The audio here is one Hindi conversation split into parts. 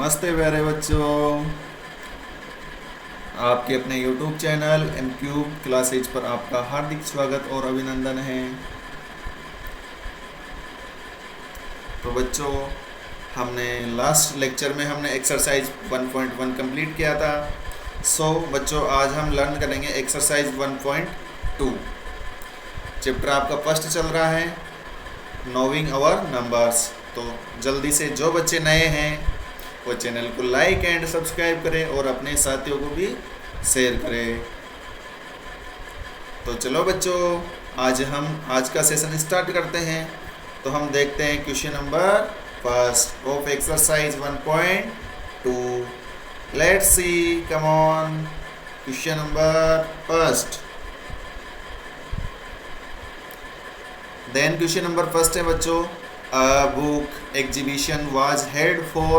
नमस्ते प्यारे बच्चों, आपके अपने YouTube channel M Cube Classes पर आपका हार्दिक स्वागत और अभिनंदन है। तो बच्चों, हमने लास्ट लेक्चर में हमने एक्सरसाइज 1.1 कंप्लीट किया था। बच्चों, आज हम लर्न करेंगे एक्सरसाइज 1.2। चैप्टर आपका फर्स्ट चल रहा है, नोइंग आवर नंबर्स। तो जल्दी से जो बच्चे नए हैं वो चैनल को लाइक एंड सब्सक्राइब करें और अपने साथियों को भी शेयर करें। तो चलो बच्चों, आज का सेशन स्टार्ट करते हैं। तो हम देखते हैं question number first of exercise 1.2। Let's see, come on. Question number first. Then question number first है बच्चों, a book exhibition was held for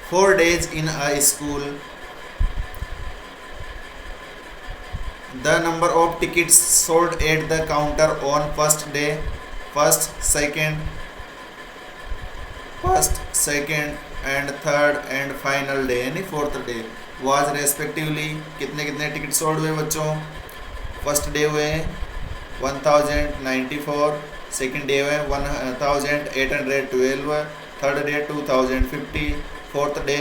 4 days in a school. The number of tickets sold at the counter on first day, first, second and third and final day यानी फोर्थ डे was respectively कितने टिकट सोल्ड हुए बच्चों? फर्स्ट डे हुए 1094, सेकेंड डे हुए 1812, थर्ड डे 2050, फोर्थ डे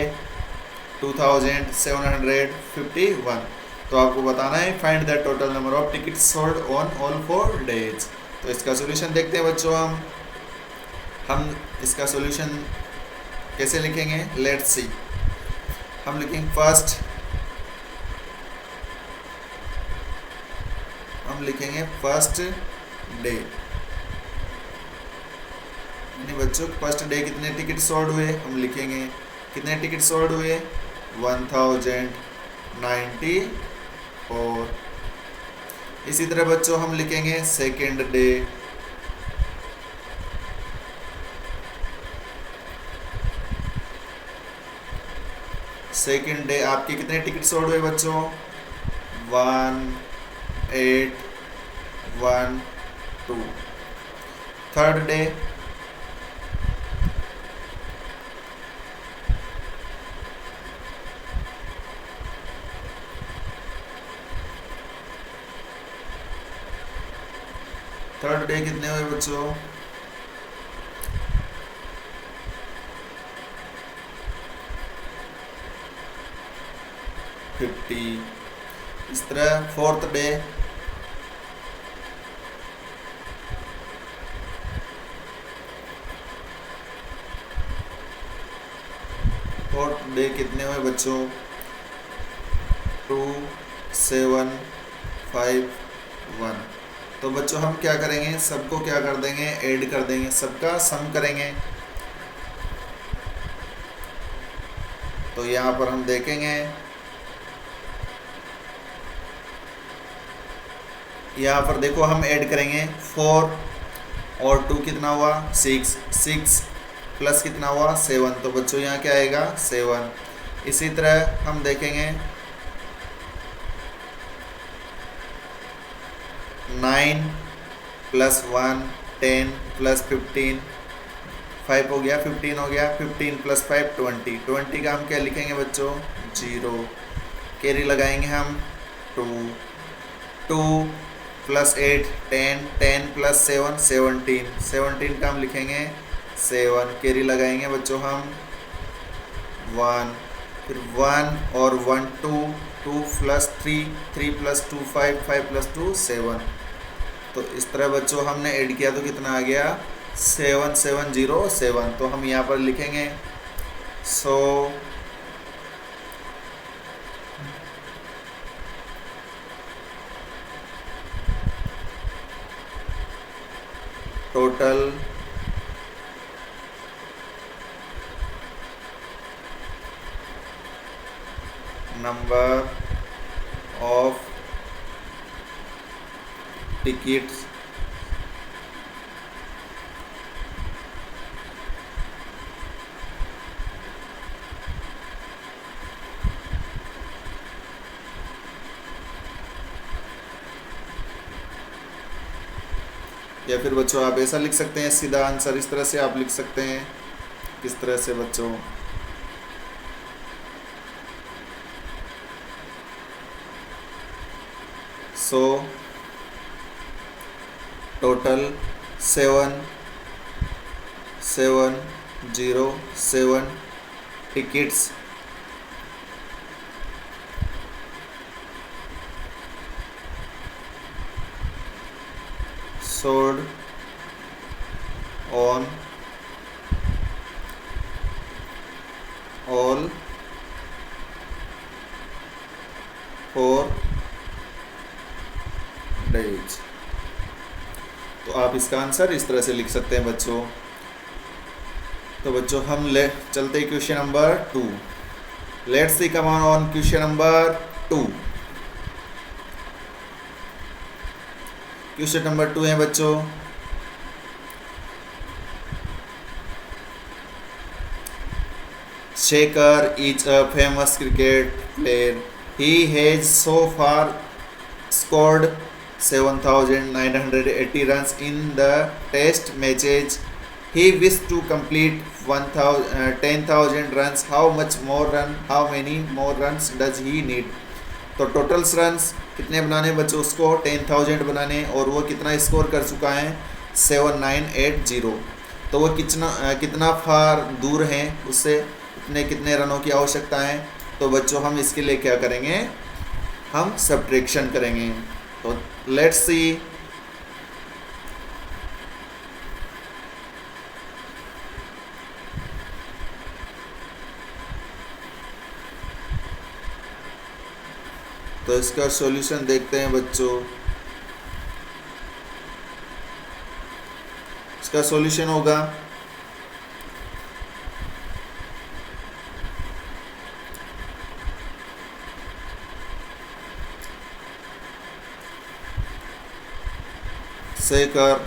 2751। तो आपको बताना है find the total number of tickets sold on all 4 days. तो इसका सॉल्यूशन देखते हैं बच्चों। हम इसका सॉल्यूशन कैसे लिखेंगे, लेट्स सी। हम लिखेंगे फर्स्ट डे। बच्चों, फर्स्ट डे कितने टिकट सोल्ड हुए, हम लिखेंगे कितने टिकट सोल्ड हुए 1094। इसी तरह बच्चों हम लिखेंगे सेकेंड डे। सेकेंड डे आपके कितने टिकट सोल्ड हुए बच्चों 1812। थर्ड डे कितने हुए बच्चों 50। इस तरह फोर्थ डे कितने हुए बच्चों 2751। तो बच्चों हम क्या करेंगे, सबको क्या कर देंगे, ऐड कर देंगे, सबका सम करेंगे। तो यहाँ पर हम देखेंगे, यहाँ पर देखो हम ऐड करेंगे 4 और 2 कितना हुआ 6 प्लस कितना हुआ 7। तो बच्चों यहाँ क्या आएगा 7। इसी तरह हम देखेंगे 9 प्लस 1 10 प्लस 15 5 हो गया, 15 हो गया, 15 प्लस 5 20 का हम क्या लिखेंगे बच्चों 0। कैरी लगाएंगे हम 2 प्लस 8 10 प्लस 7 17 का हम लिखेंगे 7। कैरी लगाएंगे बच्चों हम 1, फिर 1 और 1 2 प्लस 3 प्लस 2 5 प्लस 2 7। तो इस तरह बच्चों हमने ऐड किया तो कितना आ गया 7707। तो हम यहाँ पर लिखेंगे टोटल नंबर ऑफ टिकट्स या फिर बच्चों आप ऐसा लिख सकते हैं, सीधा आंसर इस तरह से आप लिख सकते हैं। किस तरह से बच्चों so total 707 tickets sold on all 4 days। तो आप इसका आंसर इस तरह से लिख सकते हैं बच्चों। तो बच्चों हम चलते question number 2। Let's see come on question number 2। Question number 2 है बच्चों, Shekhar is a famous cricket player. He has so far scored 7,980 runs in the test matches. He wishes to complete 10,000 runs. How many more runs does he need? तो टोटल रन्स कितने बनाने बच्चों उसको 10,000 बनाने, और वो कितना स्कोर कर चुका है 7980। तो वो कितना फार दूर है उससे कितने रनों की आवश्यकता है। तो बच्चों हम इसके लिए क्या करेंगे, हम सब्ट्रैक्शन करेंगे। तो लेट्स सी। तो इसका सॉल्यूशन देखते हैं बच्चों। इसका सॉल्यूशन होगा Shekhar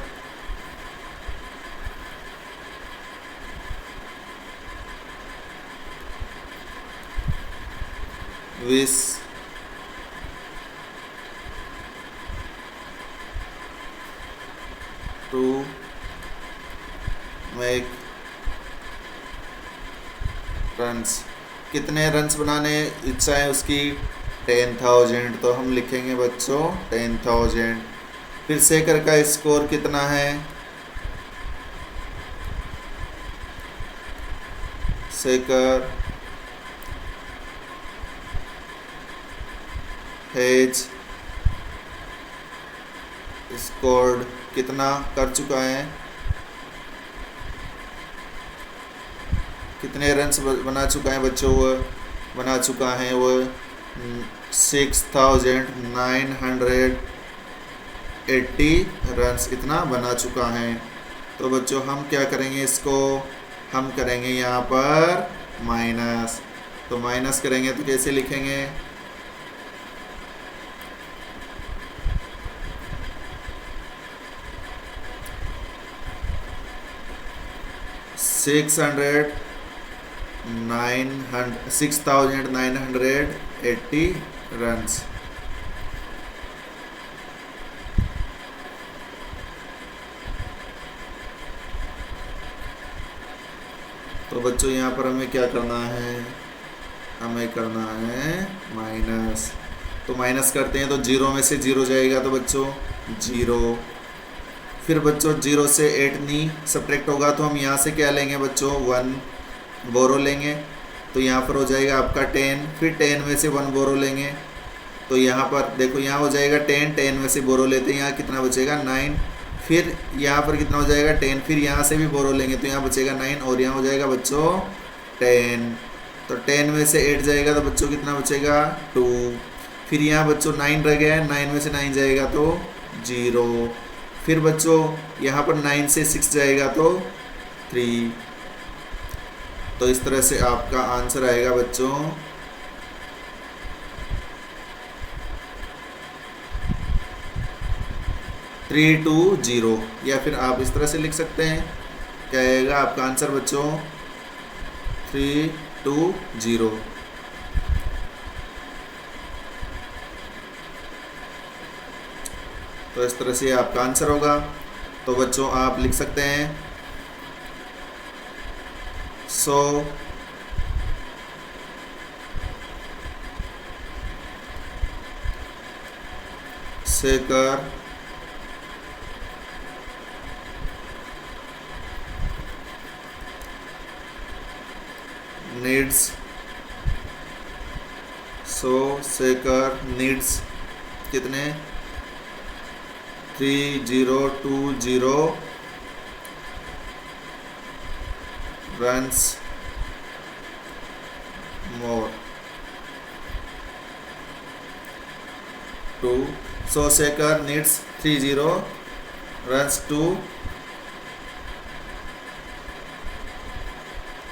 wish to make runs। कितने रन्स बनाने इच्छा है उसकी 10,000। तो हम लिखेंगे बच्चों 10,000। फिर शेखर का स्कोर कितना है, शेखर हैज स्कोर्ड कितना कर चुका है, कितने रन्स बना चुका है बच्चों, वो बना चुका है वो 6,980 रन्स इतना बना चुका है। तो बच्चों हम क्या करेंगे, इसको हम करेंगे यहाँ पर माइनस। तो माइनस करेंगे तो कैसे लिखेंगे, सिक्स 6,980 रन्स। तो बच्चों यहाँ पर हमें क्या करना है, हमें करना है माइनस। तो माइनस करते हैं तो 0 में से 0 जाएगा, तो बच्चों 0। फिर बच्चों 0 से 8 नहीं सब्ट्रैक्ट होगा, तो हम यहाँ से क्या लेंगे बच्चों 1 बोरो लेंगे। तो यहाँ पर हो जाएगा आपका 10। फिर 10 में से 1 बोरो लेंगे। तो यहाँ पर देखो यहाँ हो जाएगा 10 में से बोरो लेते हैं, यहाँ कितना बचेगा 9। फिर यहाँ पर कितना हो जाएगा 10। फिर यहाँ से भी बोरो लेंगे तो यहाँ बचेगा 9, और यहाँ हो जाएगा बच्चों 10। तो 10 में से 8 जाएगा तो बच्चों कितना बचेगा 2। फिर यहाँ बच्चों 9 रह गया है, 9 में से 9 जाएगा तो 0। फिर बच्चों यहाँ पर 9 से 6 जाएगा तो 3। तो इस तरह से आपका आंसर आएगा बच्चों 320। या फिर आप इस तरह से लिख सकते हैं, क्या आएगा आपका आंसर बच्चों 320। तो इस तरह से आपका आंसर होगा। तो बच्चों आप लिख सकते हैं शेखर नीड्स, सो शेखर नीड्स कितने 3020 runs more to, so Shekhar needs 30 runs to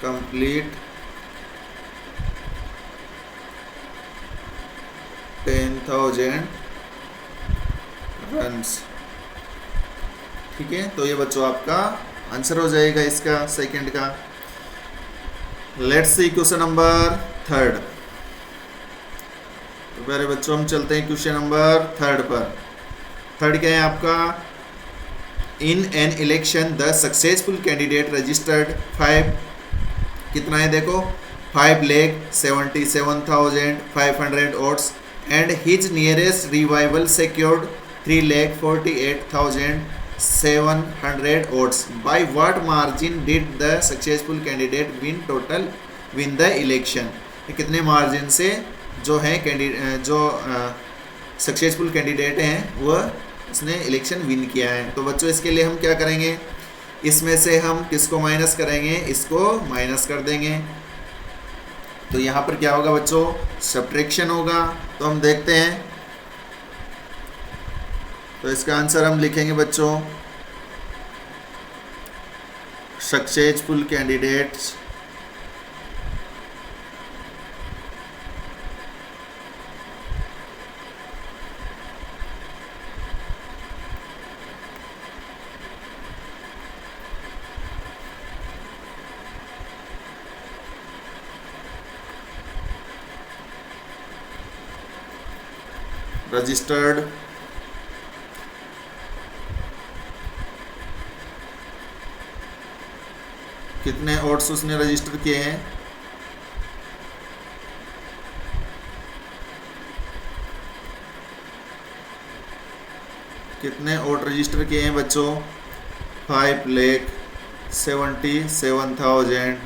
complete 10,000 runs। ठीक है, तो ये बच्चों आपका आंसर हो जाएगा इसका सेकंड का। Let's see question number third. तो पहले बच्चों हम चलते हैं क्वेश्चन नंबर थर्ड पर। थर्ड क्या है आपका, in an election the successful candidate registered 5 कितना है देखो 5,77,500 votes and his nearest revival secured 3,48,700 votes. By what margin did the successful candidate win the election? कितने मार्जिन से जो है जो सक्सेसफुल कैंडिडेट हैं वो उसने इलेक्शन विन किया है। तो बच्चों इसके लिए हम क्या करेंगे, इसमें से हम किसको माइनस करेंगे, इसको माइनस कर देंगे। तो यहाँ पर क्या होगा बच्चों, सब्ट्रैक्शन होगा। तो हम देखते हैं, तो इसका आंसर हम लिखेंगे बच्चों सक्सेसफुल कैंडिडेट्स रजिस्टर्ड कितने वोट्स उसने रजिस्टर किए हैं, कितने वोट रजिस्टर किए हैं बच्चों 5,77,000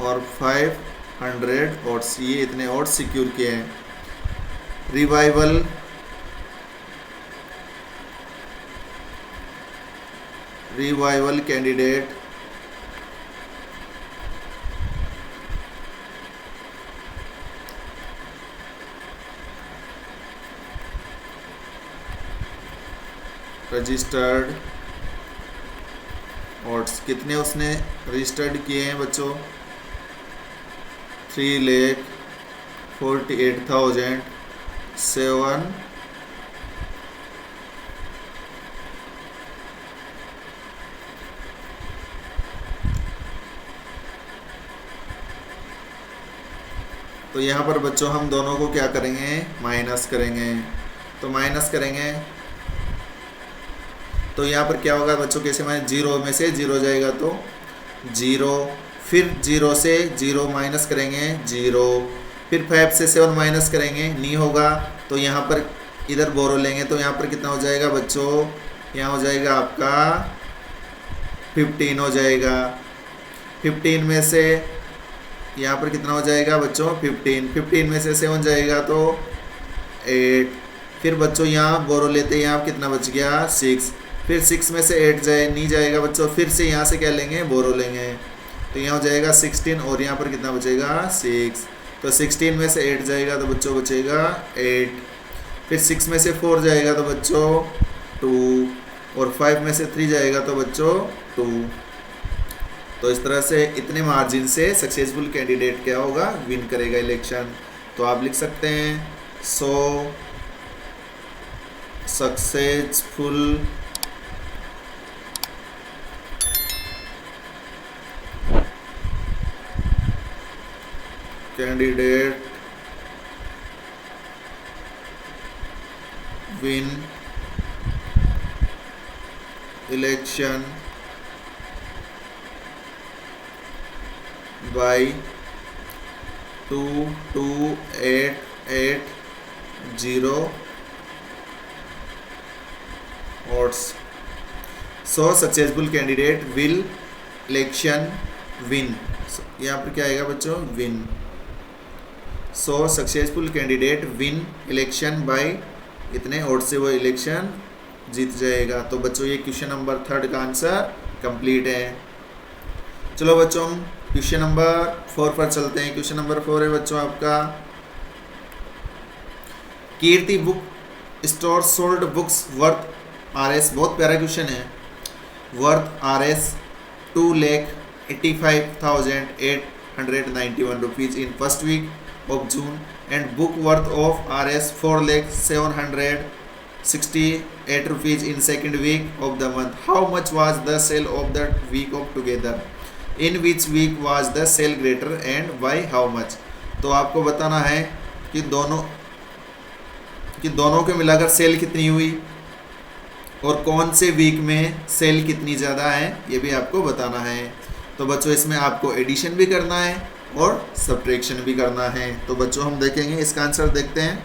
और 500 वोट्स, ये इतने वोट सिक्योर किए हैं। रिवाइवल कैंडिडेट रजिस्टर्ड वोट्स कितने उसने रजिस्टर्ड किए हैं बच्चों 3,48,700। तो यहाँ पर बच्चों हम दोनों को क्या करेंगे, माइनस करेंगे। तो माइनस करेंगे तो यहाँ पर क्या होगा बच्चों, कैसे माइनस, जीरो में से जीरो जाएगा तो जीरो, फिर जीरो से जीरो माइनस करेंगे जीरो, फिर 5 से 7 माइनस करेंगे नहीं होगा। तो यहाँ पर इधर बोरो लेंगे तो यहाँ पर कितना हो जाएगा बच्चों, यहाँ हो जाएगा आपका 15 हो जाएगा। 15 में से यहाँ पर कितना हो जाएगा बच्चों 15 में से 7 जाएगा तो 8, फिर बच्चों यहाँ बोरो लेते हैं, यहाँ कितना बच गया 6, फिर 6 में से 8 नहीं जाएगा बच्चों, फिर से यहाँ से क्या लेंगे बोरो लेंगे तो यहाँ हो जाएगा 16 और यहाँ पर कितना बचेगा 6। तो 16 में से 8 जाएगा तो बच्चों बचेगा 8, फिर 6 में से 4 जाएगा तो बच्चों 2 और 5 में से 3 जाएगा तो बच्चों 2। तो इस तरह से इतने मार्जिन से सक्सेसफुल कैंडिडेट क्या होगा, विन करेगा इलेक्शन। तो आप लिख सकते हैं so successful candidate win election by 2,288 0 votes. So successful candidate will election win. यहाँ पर क्या आएगा बच्चों? Win. So successful candidate win election by इतने वोट से वो इलेक्शन जीत जाएगा. तो बच्चों ये क्वेश्चन नंबर 3 का आंसर कंप्लीट है. चलो बच्चों हम क्वेश्चन नंबर 4 पर चलते हैं. क्वेश्चन नंबर 4 है बच्चों आपका, Kirti book store sold books worth RS, बहुत प्यारा क्वेश्चन है, worth RS 2,85,891 rupees in first week of June and book worth of RS 4,768 rupees in second week of the month. How much was the sale of the week of together? In which week was the sale greater and by how much? तो आपको बताना है कि दोनों के मिलाकर सेल कितनी हुई और कौन से वीक में सेल कितनी ज़्यादा है, ये भी आपको बताना है. तो बच्चों इसमें आपको एडिशन भी करना है और सब्ट्रैक्शन भी करना है. तो बच्चों हम देखेंगे इसका आंसर देखते हैं.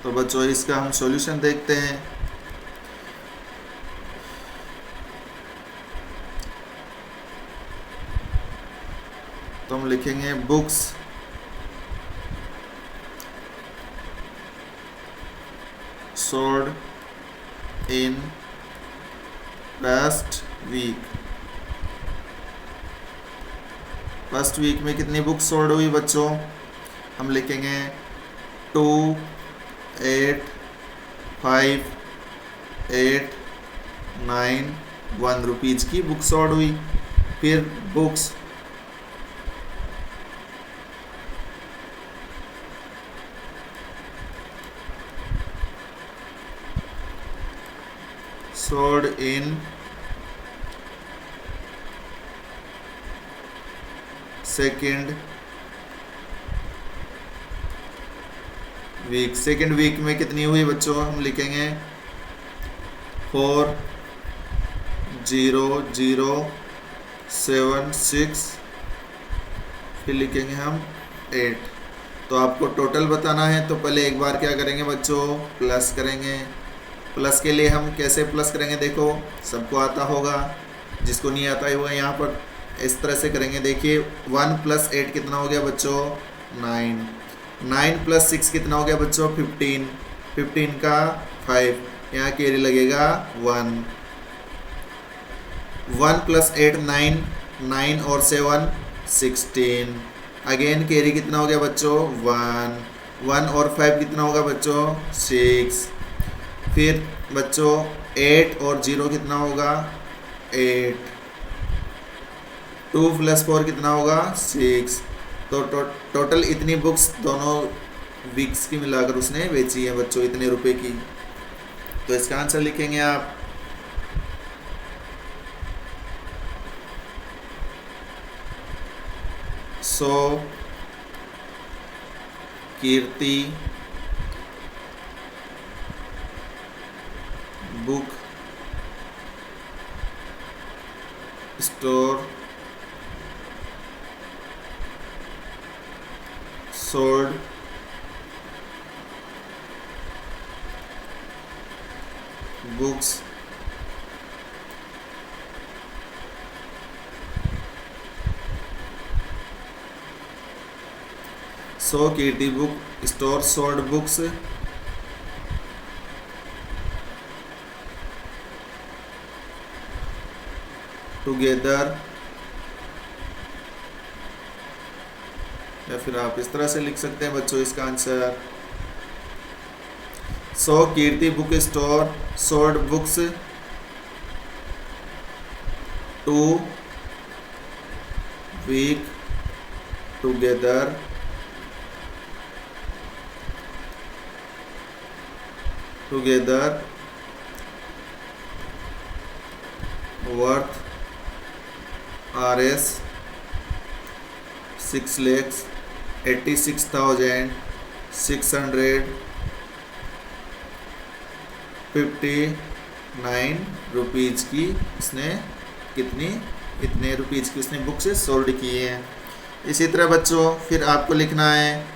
तो बच्चों इसका हम सॉल्यूशन देखते हैं. तो हम लिखेंगे books sold in first week. First week में कितनी बुक्स सोल्ड हुई बच्चों? हम लिखेंगे 2,8,5,8,9,1 रुपीज़ की बुक सोल्ड हुई. फिर books sold in second week. Second week में कितनी हुई बच्चों? हम लिखेंगे 4,0,0,76, फिर लिखेंगे हम 8. तो आपको टोटल बताना है. तो पहले एक बार क्या करेंगे बच्चों? प्लस करेंगे. प्लस के लिए हम कैसे प्लस करेंगे? देखो सबको आता होगा, जिसको नहीं आता है वो यहाँ पर इस तरह से करेंगे. देखिए 1 + 8 कितना हो गया बच्चों? 9. 9 + 6 कितना हो गया बच्चों? 15. 15 का 5, यहाँ कैरी लगेगा 1. 1 + 8 9, 9 और 7 16. अगेन कैरी कितना हो गया बच्चों? 1. 1 और 5 कितना होगा बच्चों? 6. फिर बच्चों 8 और 0 कितना होगा? 8. 2 + 4 कितना होगा? 6. तो टोटल इतनी बुक्स दोनों वीक्स की मिलाकर उसने बेची है बच्चों, इतने रुपए की. तो इसका आंसर लिखेंगे आप. So Kirti book store sold books so Kirti book store sold books together, या फिर आप इस तरह से लिख सकते हैं बच्चों इसका answer. So Kirti book store sold books two week together worth RS 6,86,600 ₹59 की उसने इतने रुपीज़ की उसने बुक से सोल्ड किए हैं। इसी तरह बच्चों फिर आपको लिखना है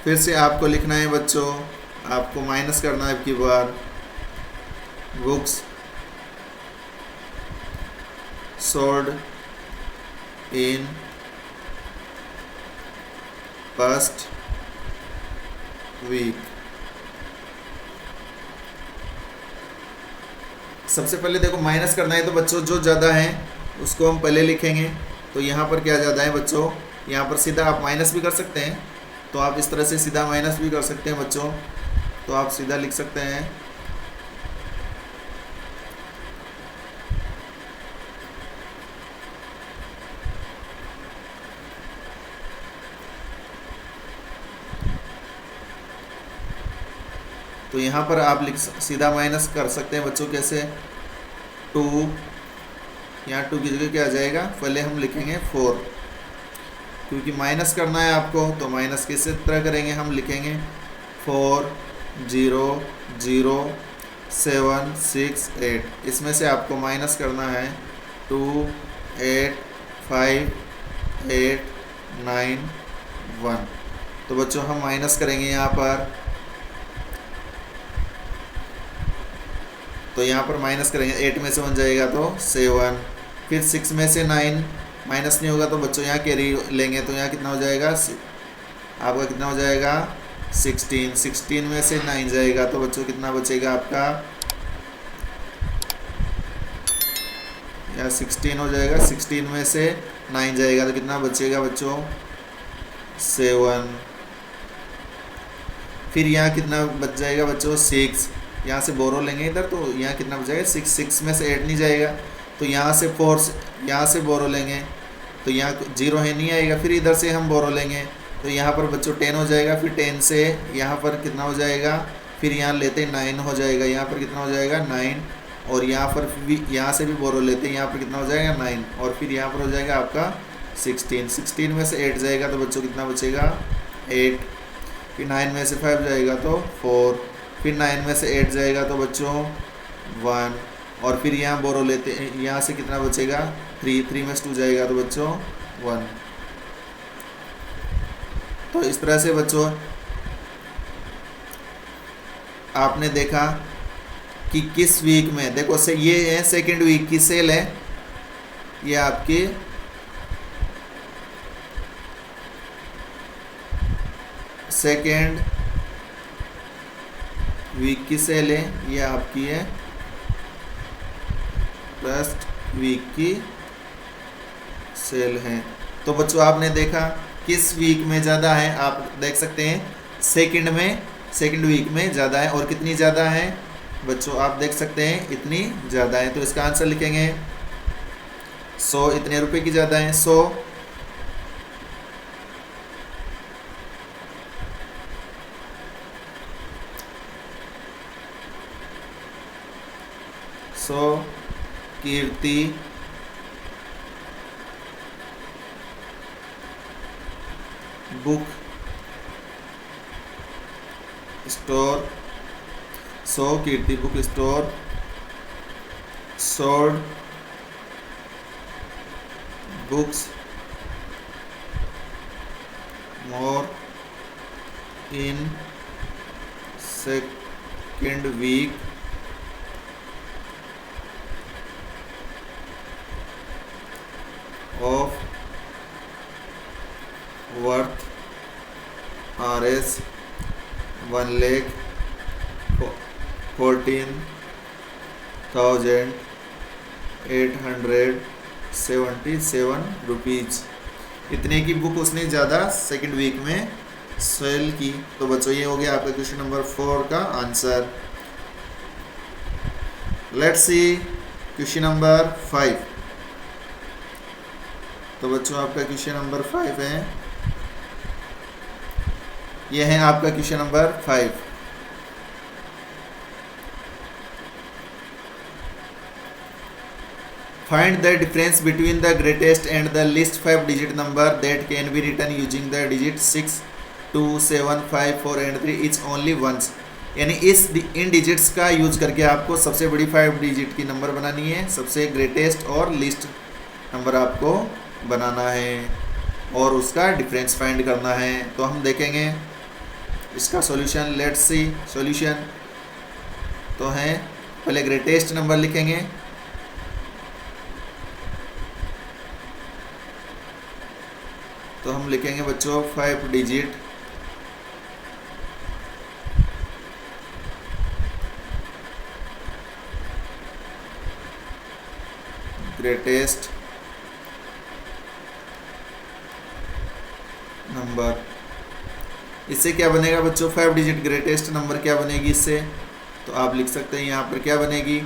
फिर से आपको लिखना है बच्चों, आपको माइनस करना है की बार books sold in first week. सबसे पहले देखो माइनस करना है तो बच्चों जो ज़्यादा है उसको हम पहले लिखेंगे। तो यहाँ पर क्या ज़्यादा है बच्चों, यहाँ पर सीधा आप माइनस भी कर सकते हैं, तो आप इस तरह से सीधा माइनस भी कर सकते हैं बच्चों। तो आप सीधा लिख सकते हैं तो यहाँ पर आप सीधा माइनस कर सकते हैं बच्चों। कैसे 2, यहाँ 2 की जगह क्या आ जाएगा, पहले हम लिखेंगे 4, क्योंकि माइनस करना है आपको तो माइनस किस तरह करेंगे, हम लिखेंगे 4 0 0 7 6 8। इसमें से आपको माइनस करना है 2 8 5 8 9 1। तो बच्चों हम माइनस करेंगे यहाँ पर, तो यहाँ पर माइनस करेंगे 8 में से 1 जाएगा तो 7, फिर 6 में से 9 माइनस नहीं होगा तो बच्चों यहाँ कैरी लेंगे तो यहाँ कितना हो जाएगा, आपका कितना हो जाएगा 16। 16 में से 9 जाएगा तो बच्चों कितना बचेगा आपका, यहाँ 16 हो जाएगा। 16 में से 9 जाएगा तो कितना बचेगा बच्चों 7। फिर यहाँ कितना बच जाएगा बच्चों 6, यहाँ से बोरो लेंगे इधर तो यहाँ कितना बचेगा 6। 6 में से 8 नहीं जाएगा तो यहाँ से 4, यहाँ से बोरो लेंगे तो यहाँ 0 है नहीं आएगा, फिर इधर से हम बोरो लेंगे तो यहाँ पर बच्चों 10 हो जाएगा। फिर 10 से यहाँ पर कितना हो जाएगा, फिर यहाँ लेते 9 हो जाएगा, यहाँ पर कितना हो जाएगा 9, और यहाँ पर भी यहाँ से भी बोरो लेते हैं, यहाँ पर कितना हो जाएगा 9, और फिर यहाँ पर हो जाएगा आपका 16। 16 में से 8 जाएगा तो बच्चों कितना बचेगा 8। फिर 9 में से 5 जाएगा तो 4, फिर 9 में से 8 जाएगा तो बच्चों 1, और फिर यहाँ बोरो लेते हैं, यहाँ से कितना बचेगा 3। 3 में से 2 जाएगा तो बच्चों 1। तो इस तरह से बच्चों आपने देखा कि किस वीक में, देखो से ये है सेकेंड वीक की सेल है, ये आपकी सेकेंड वीक की सेल है, ये आपकी है फर्स्ट वीक की सेल है। तो बच्चों आपने देखा किस वीक में ज़्यादा है, आप देख सकते हैं सेकंड वीक में ज़्यादा है, और कितनी ज़्यादा है बच्चों आप देख सकते हैं इतनी ज़्यादा है। तो इसका आंसर लिखेंगे 100, इतने रुपए की ज़्यादा है 100। Kirti book store, Kirti book store sold books more in second week of worth Rs 1,14,877 rupees. इतने की बुक उसने ज़्यादा सेकंड वीक में सेल की। तो बच्चों ये हो गया आपका क्वेश्चन नंबर 4 का answer. Let's see question number 5। तो बच्चों आपका क्वेश्चन नंबर 5 है, यह है आपका question number 5। Find the difference between the greatest and the least 5 digit number that can be written using the digit 6, 2, 7, 5, 4 and 3 each only once. यानी इन डिजिट्स का यूज करके आपको सबसे बड़ी 5 डिजिट की नंबर बनानी है, सबसे ग्रेटेस्ट और लिस्ट नंबर आपको बनाना है और उसका डिफरेंस फाइंड करना है। तो हम देखेंगे इसका सॉल्यूशन। Let's see solution. तो है पहले ग्रेटेस्ट नंबर लिखेंगे, तो हम लिखेंगे बच्चों 5 डिजिट ग्रेटेस्ट नंबर। इससे क्या बनेगा बच्चों, 5 डिजिट ग्रेटेस्ट नंबर क्या बनेगी इससे, तो आप लिख सकते हैं यहाँ पर क्या बनेगी।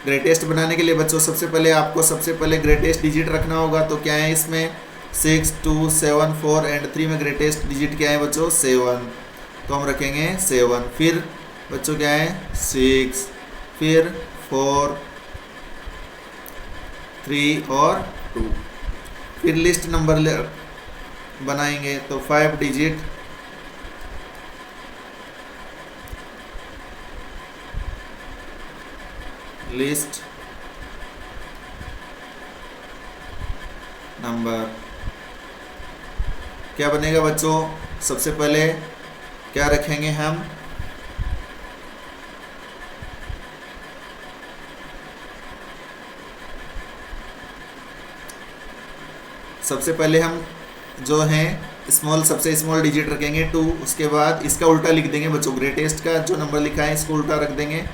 ग्रेटेस्ट बनाने के लिए बच्चों सबसे पहले आपको सबसे पहले ग्रेटेस्ट डिजिट रखना होगा। तो क्या है इसमें 6, 2, 7, 4 एंड 3 में ग्रेटेस्ट डिजिट क्या है बच्चों 7, तो हम रखेंगे 7। फिर बच्चों क्या है 6, फिर 4, 3 और 2। फिर लिस्ट नंबर बनाएंगे तो 5 डिजिट लिस्ट नंबर क्या बनेगा बच्चों, सबसे पहले क्या रखेंगे हम, सबसे पहले हम जो है स्मॉल सबसे स्मॉल डिजिट रखेंगे 2, उसके बाद इसका उल्टा लिख देंगे बच्चों, ग्रेटेस्ट का जो नंबर लिखा है इसको उल्टा रख देंगे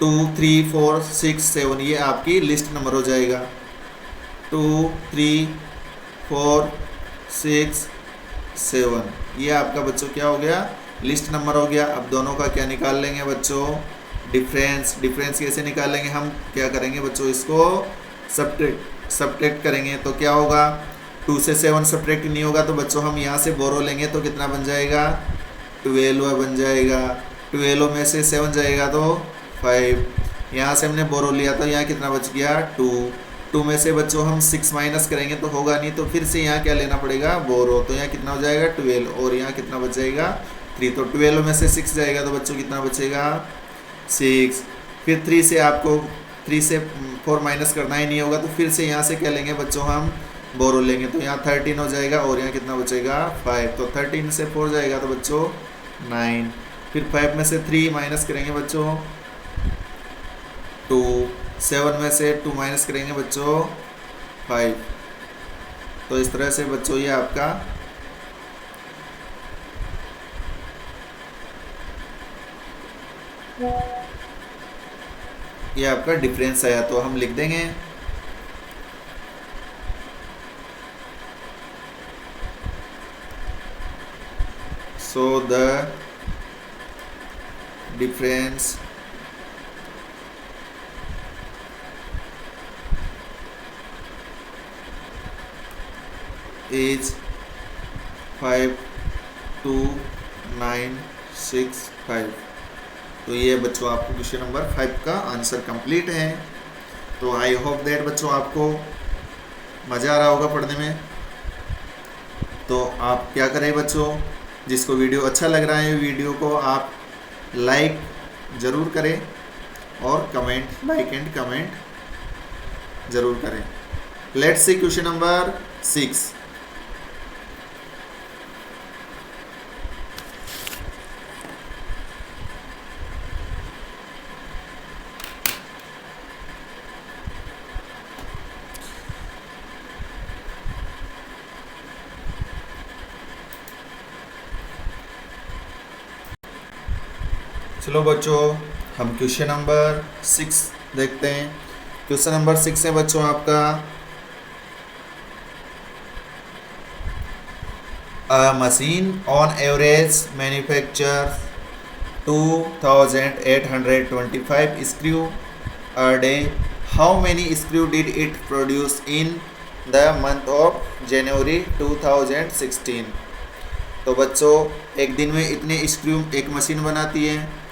2, 3, 4, 6, 7, ये आपकी लिस्ट नंबर हो जाएगा। 2, 3, 4, 6, 7 ये आपका बच्चों क्या हो गया, लिस्ट नंबर हो गया। अब दोनों का क्या निकाल लेंगे बच्चों, डिफरेंस। डिफरेंस कैसे निकालेंगे, हम क्या करेंगे बच्चों, इसको सब्ट्रैक्ट करेंगे। तो क्या होगा, 2 से 7 सब्ट्रैक्ट नहीं होगा तो बच्चों हम यहाँ से बोरो लेंगे तो कितना बन जाएगा 12 बन जाएगा। 12 में से 7 जाएगा तो 5, यहाँ से हमने बोरो लिया तो यहाँ कितना बच गया 2 में से बच्चों हम 6 माइनस करेंगे तो होगा नहीं, तो फिर से यहाँ क्या लेना पड़ेगा बोरो, तो यहाँ कितना हो जाएगा 12 और यहाँ कितना बच जाएगा 3। तो 12 में से 6 जाएगा तो बच्चों कितना बचेगा 6। फिर 3 से आपको 3 से 4 माइनस करना ही नहीं होगा तो फिर से यहाँ से क्या लेंगे बच्चों हम बोरो लेंगे, तो यहाँ 13 हो जाएगा और यहाँ कितना बचेगा 5। तो 13 से 4 जाएगा तो बच्चों 9। फिर 5 में से 3 माइनस करेंगे बच्चों 2, 7 में से 2 माइनस करेंगे बच्चों 5। तो इस तरह से बच्चों ये आपका डिफरेंस आया। तो हम लिख देंगे so the difference is 52965। तो ये बच्चों आपको क्वेश्चन नंबर 5 का आंसर कंप्लीट है। तो आई होप दैट बच्चों आपको मज़ा आ रहा होगा पढ़ने में। तो आप क्या करें बच्चों, जिसको वीडियो अच्छा लग रहा है वीडियो को आप लाइक ज़रूर करें और लाइक एंड कमेंट ज़रूर करें। Let's see question number 6। चलो बच्चों हम क्वेश्चन नंबर 6 देखते हैं। क्वेश्चन नंबर 6 है बच्चों आपका, अ machine on average manufacture 2825 screw a day, how many screw did it produce in the month of January 2016। तो बच्चों एक दिन में इतने स्क्रू एक मशीन बनाती है,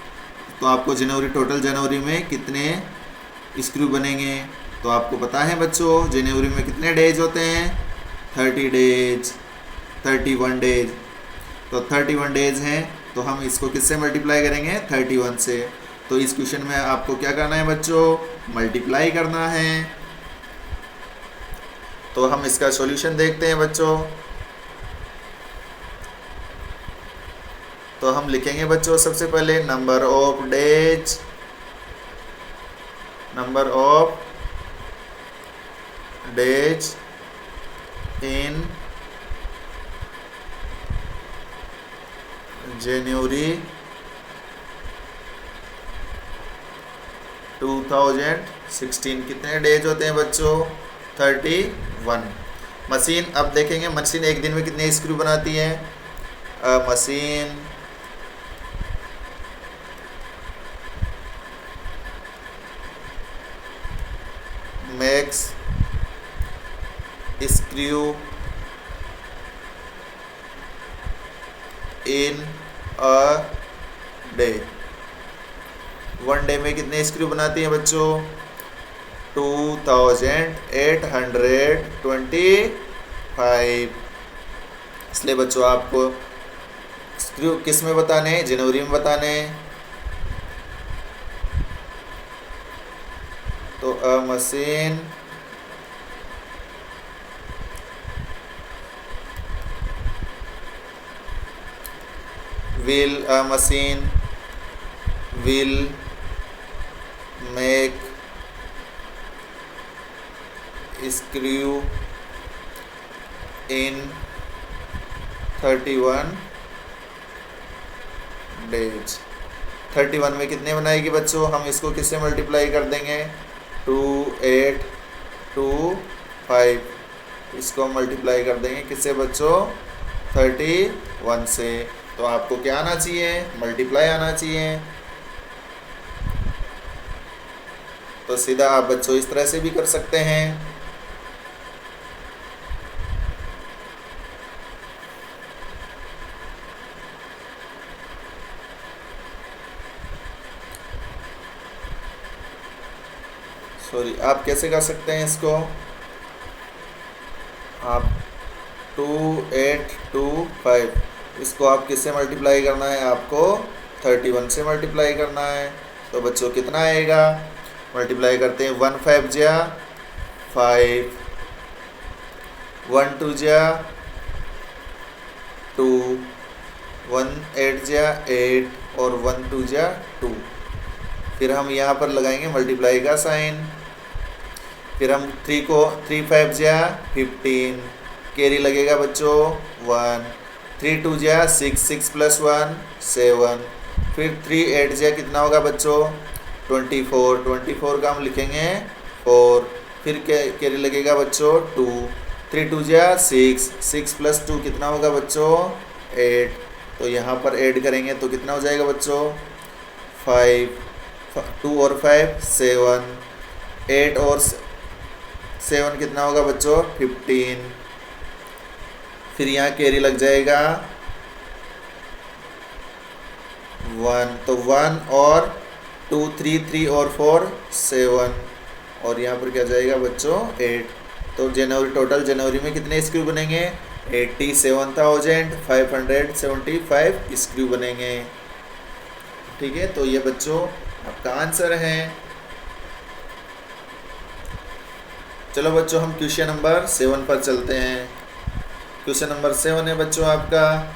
तो आपको टोटल जनवरी में कितने स्क्रू बनेंगे तो आपको पता है बच्चों जनवरी में कितने डेज होते हैं? 30 डेज, 31 डेज। तो 31 डेज हैं, तो हम इसको किससे मल्टीप्लाई करेंगे? 31 से। तो इस क्वेश्चन में आपको क्या करना है बच्चों? मल्टीप्लाई करना है। तो हम इसका सॉल्यूशन देखते हैं बच्चों। तो हम लिखेंगे बच्चों सबसे पहले number of days, number of days in January 2016। कितने डेज होते हैं बच्चों? 31। मशीन, अब देखेंगे मशीन एक दिन में कितने स्क्रू बनाती है? Machine makes screw in a day. 1 day में कितने स्क्रू बनाती हैं बच्चों? 2825। इसलिए बच्चों आपको स्क्रू किस में बताने हैं? जनवरी में बताने हैं। तो अ machine will make screw in 31 days. 31 में कितने बनाएगी बच्चों? हम इसको किससे मल्टीप्लाई कर देंगे? 2825। इसको मल्टीप्लाई कर देंगे किससे बच्चों? 31 से। तो आपको क्या आना चाहिए? मल्टीप्लाई आना चाहिए। तो सीधा आप बच्चों इस तरह से भी कर सकते हैं। सॉरी, आप कैसे कर सकते हैं इसको? आप 2825 इसको आप किससे मल्टीप्लाई करना है? आपको 31 से मल्टीप्लाई करना है। तो बच्चों कितना आएगा? मल्टीप्लाई करते हैं। 1 5 जा 5, 1 2 जा 2, 1 8 जा 8 और 1 2 जा 2। फिर हम यहाँ पर लगाएंगे मल्टीप्लाई का साइन। फिर हम 3 को 3 5 जा 15, कैरी लगेगा बच्चों 1, 3 2 जा 6, 6 + 1 7। फिर 3 8 जा कितना होगा बच्चों? 24, 24 का हम लिखेंगे 4। फिर कैरी लगेगा बच्चों 2, 3 2 जा 6, 6 + 2 कितना होगा बच्चों? 8। तो यहाँ पर ऐड करेंगे तो कितना हो जाएगा बच्चों? 5, 2 और 5 7, 8 और 7 कितना होगा बच्चों? 15। फिर यहाँ कैरी लग जाएगा 1, तो 1 और 2 3, 3 और 4 7 और यहाँ पर क्या जाएगा बच्चों? 8। तो टोटल जनवरी में कितने स्क्रू बनेंगे? 87,575 स्क्रू बनेंगे। ठीक है, तो ये बच्चों आपका आंसर है। चलो बच्चों हम क्वेश्चन नंबर 7 पर चलते हैं। क्वेश्चन नंबर 7 है बच्चों आपका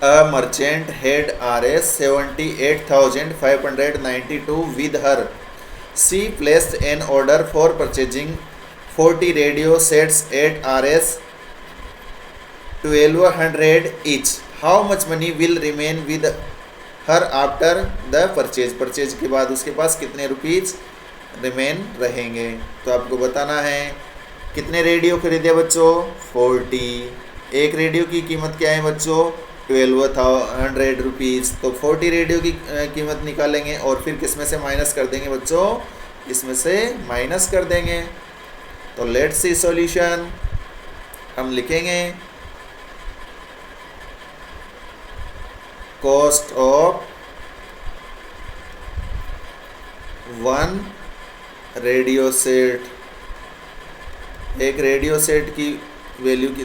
A merchant had Rs 78,592 with her. She placed an order for purchasing 40 radio sets at Rs 1200 each. How much money will remain with her after the purchase? Purchase के बाद उसके पास कितने रुपीज रिमेन रहेंगे? तो आपको बताना है कितने रेडियो खरीदे बच्चों? 40। एक रेडियो की कीमत क्या है बच्चों? 1200 रुपीज़। तो 40 रेडियो की कीमत निकालेंगे और फिर किस में से माइनस कर देंगे बच्चों? इसमें से माइनस कर देंगे। तो लेट्स सी सॉल्यूशन। हम लिखेंगे कॉस्ट ऑफ 1 रेडियो सेट। एक रेडियो सेट की वैल्यू की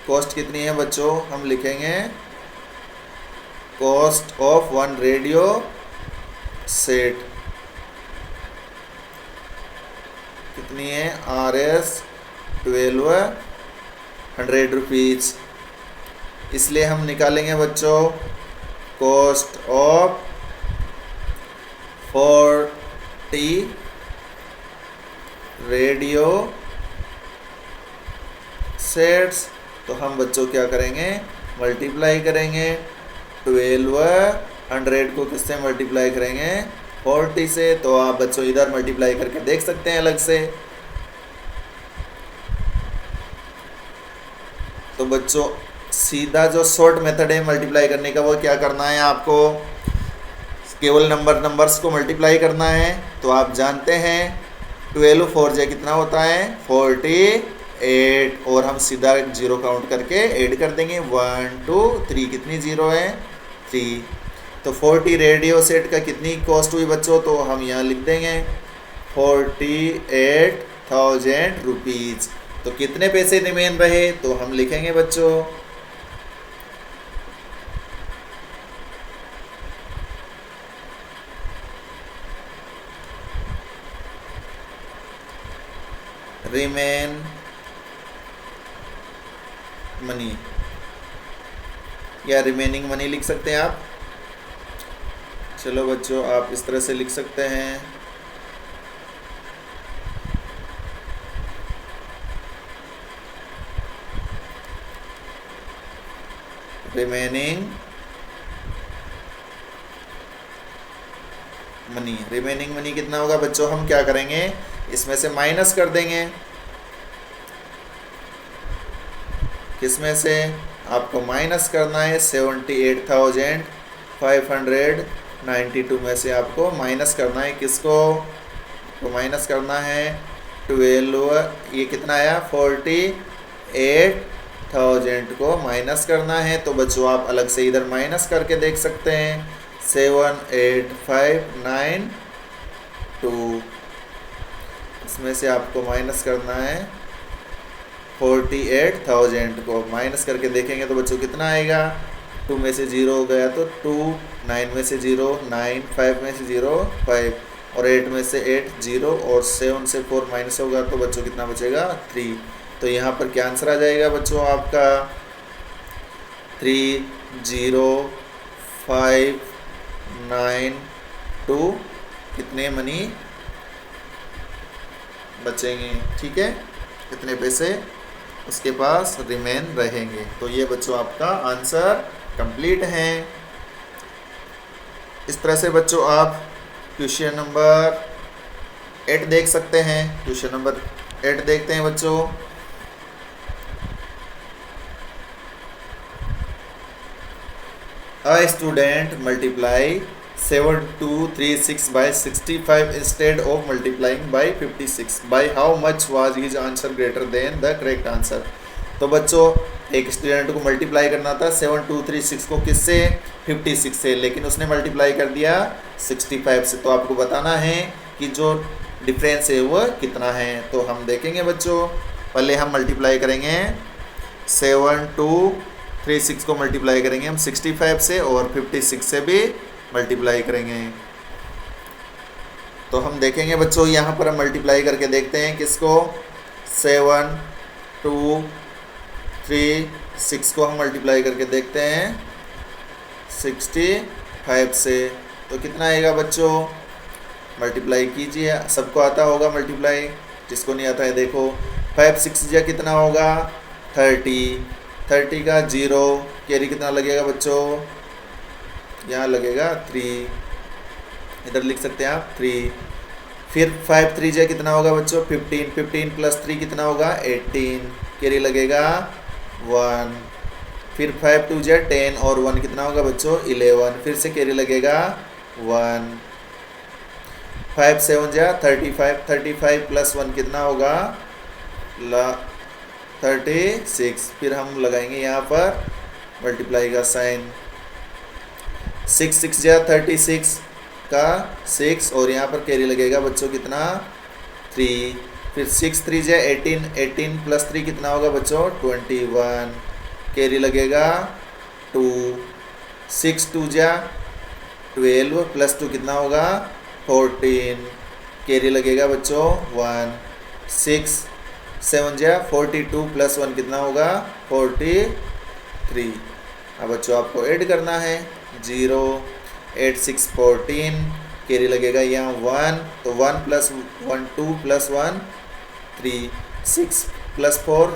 कॉस्ट कितनी है बच्चों? हम लिखेंगे कॉस्ट ऑफ 1 रेडियो सेट कितनी है? RS 1200 rupees. इसलिए हम निकालेंगे बच्चों कॉस्ट ऑफ 40 रेडियो सेट्स। तो हम बच्चों क्या करेंगे? मल्टीप्लाई करेंगे 1200 को किससे मल्टीप्लाई करेंगे? 40 से। तो आप बच्चों इधर मल्टीप्लाई करके देख सकते हैं अलग से। तो बच्चों सीधा जो शॉर्ट मेथड है मल्टीप्लाई करने का, वो क्या करना है आपको? केवल नंबर्स को मल्टीप्लाई करना है। तो आप जानते हैं 12 4 जा कितना होता है? 48। और हम सीधा 0 काउंट करके ऐड कर देंगे 1 2 3। कितनी 0 है? 3। तो 40 रेडियो सेट का कितनी कॉस्ट हुई बच्चों? तो हम यहाँ लिख देंगे 48,000 रुपीज़। तो कितने पैसे रिमेन रहे? तो हम लिखेंगे बच्चों रिमेन मनी या रिमेनिंग मनी लिख सकते हैं आप। चलो बच्चों आप इस तरह से लिख सकते हैं रिमेनिंग मनी। रिमेनिंग मनी कितना होगा बच्चों? हम क्या करेंगे? इसमें से माइनस कर देंगे। किसमें से? आपको माइनस करना है 78,592 में से आपको माइनस करना है। किसको? तो माइनस करना है 12। ये कितना आया? 48,000 को माइनस करना है। तो बच्चों आप अलग से इधर माइनस करके देख सकते हैं 78,592। इसमें से आपको माइनस करना है 48,000 को माइनस करके देखेंगे तो बच्चों कितना आएगा? 2 में से 0 हो गया तो 2, 9 में से 0 9, 5 में से 0 5 और 8 में से 8 0 और 7 से 4 माइनस होगा तो बच्चों कितना बचेगा? 3। तो यहाँ पर क्या आंसर आ जाएगा बच्चों आपका? 30,592 कितने मनी बचेंगे? ठीक है, कितने पैसे उसके पास रिमेन रहेंगे। तो ये बच्चों आपका आंसर कंप्लीट है। इस तरह से बच्चों आप क्वेश्चन नंबर 8 देख सकते हैं। क्वेश्चन नंबर 8 देखते हैं बच्चों। A student multiply 7236 by 65 instead of multiplying by 56. By how much was his answer greater than the correct answer? तो बच्चों एक स्टूडेंट को मल्टीप्लाई करना था 7236 को किससे? 56 से, लेकिन उसने मल्टीप्लाई कर दिया 65 से। तो आपको बताना है कि जो डिफरेंस है वो कितना है। तो हम देखेंगे बच्चों, पहले हम मल्टीप्लाई करेंगे 7236 को मल्टीप्लाई करेंगे हम 65 से और 56 से भी मल्टीप्लाई करेंगे। तो हम देखेंगे बच्चों यहाँ पर हम मल्टीप्लाई करके देखते हैं किसको? 7236 को हम मल्टीप्लाई करके देखते हैं 65 से। तो कितना आएगा बच्चों? मल्टीप्लाई कीजिए, सबको आता होगा मल्टीप्लाई, जिसको नहीं आता है देखो 5 6 जा कितना होगा? 30। 30 का 0 कैरी कितना लगेगा बच्चों? यहाँ लगेगा 3, इधर लिख सकते हैं आप 3। फिर 5 3 जा कितना होगा बच्चों? 15। 15 प्लस 3 कितना होगा? 18, कैरी लगेगा 1। फिर 5 2 जा 10 और 1 कितना होगा बच्चों? 11, फिर से कैरी लगेगा 1। 5 7 जा 35, 35 प्लस 1 कितना होगा? 36। फिर हम लगाएंगे यहाँ पर मल्टीप्लाई का साइन। 6 6 जा 36 का 6 और यहाँ पर कैरी लगेगा बच्चों कितना 3। फिर 6 3 जा 18, 18 प्लस 3 कितना होगा बच्चों 21, कैरी लगेगा 2। 6 2 जा 12 प्लस 2 कितना होगा 14, कैरी लगेगा बच्चों 1। 6 7 जा 42 प्लस 1 कितना होगा 43। अब बच्चों आपको ऐड करना है 0 8 6 14, कैरी लगेगा यहाँ 1, तो 1 प्लस 1 2 प्लस 1 3, 6 प्लस 4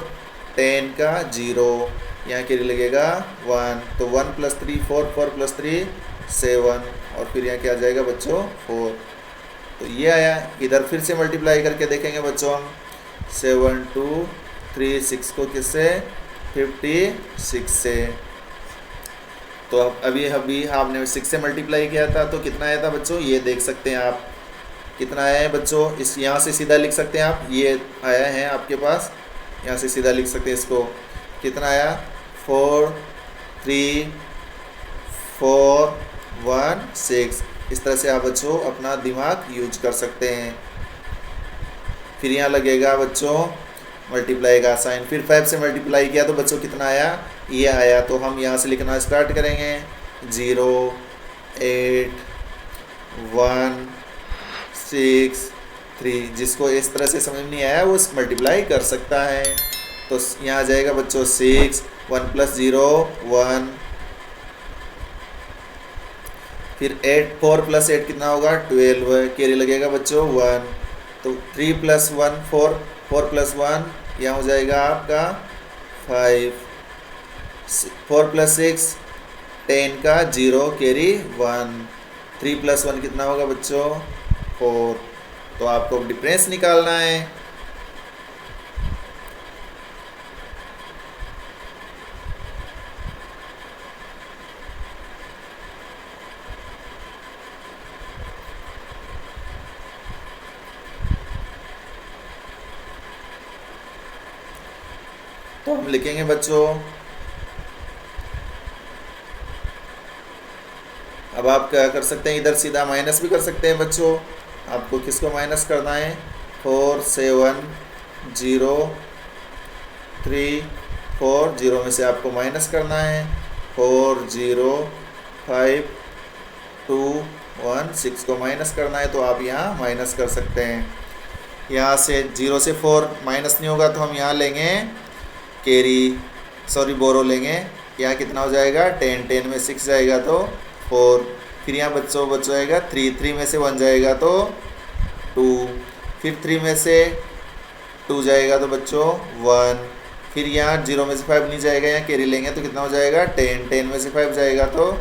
10 का 0, यहाँ कैरी लगेगा 1, तो 1 प्लस 3 4, 4 प्लस 3 7 और फिर यहाँ क्या आ जाएगा बच्चों 4। तो ये आया। इधर फिर से मल्टीप्लाई करके देखेंगे बच्चों हम 7 2 3 6 को किससे 56 से। तो अभी आपने 6 से मल्टीप्लाई किया था तो कितना आया था बच्चों, ये देख सकते हैं आप कितना आया है बच्चों। इस यहाँ से सीधा लिख सकते हैं आप, ये आया है आपके पास, यहाँ से सीधा लिख सकते हैं इसको। कितना आया 4 3 4 1 6। इस तरह से आप बच्चों अपना दिमाग यूज कर सकते हैं। फिर यहाँ लगेगा बच्चों मल्टीप्लाई का साइन। फिर 5 से मल्टीप्लाई किया तो बच्चों कितना आया, ये आया। तो हम यहाँ से लिखना स्टार्ट करेंगे 0 8 1 6 3। जिसको इस तरह से समझ नहीं आया वो मल्टीप्लाई कर सकता है। तो यहाँ आ जाएगा बच्चों 6 1 प्लस 0 1। फिर 8 4 प्लस 8 कितना होगा 12, कैरी लगेगा बच्चों 1, तो 3 प्लस 1 4, 4 प्लस 1 यहाँ हो जाएगा आपका 5, 4 प्लस 6 10 का 0, कैरी 1, 3 प्लस 1 कितना होगा बच्चों 4। तो आपको डिफरेंस निकालना है। तो हम लिखेंगे बच्चों, अब आप क्या कर सकते हैं, इधर सीधा माइनस भी कर सकते हैं बच्चों। आपको किसको माइनस करना है 4 7 0 3 4, 0 में से आपको माइनस करना है 4 0 5 2 1 6 को माइनस करना है। तो आप यहाँ माइनस कर सकते हैं। यहाँ से 0 से 4 माइनस नहीं होगा तो हम यहाँ लेंगे बोरो लेंगे। यहाँ कितना हो जाएगा 10, 10 में 6 जाएगा तो 4। फिर यहाँ बच्चों आएगा 3, 3 में से 1 जाएगा तो 2। फिर 3 में से 2 जाएगा तो बच्चों 1। फिर यहाँ 0 में से 5 नहीं जाएगा, यहाँ कैरी लेंगे तो कितना हो जाएगा 10, 10 में से 5 जाएगा तो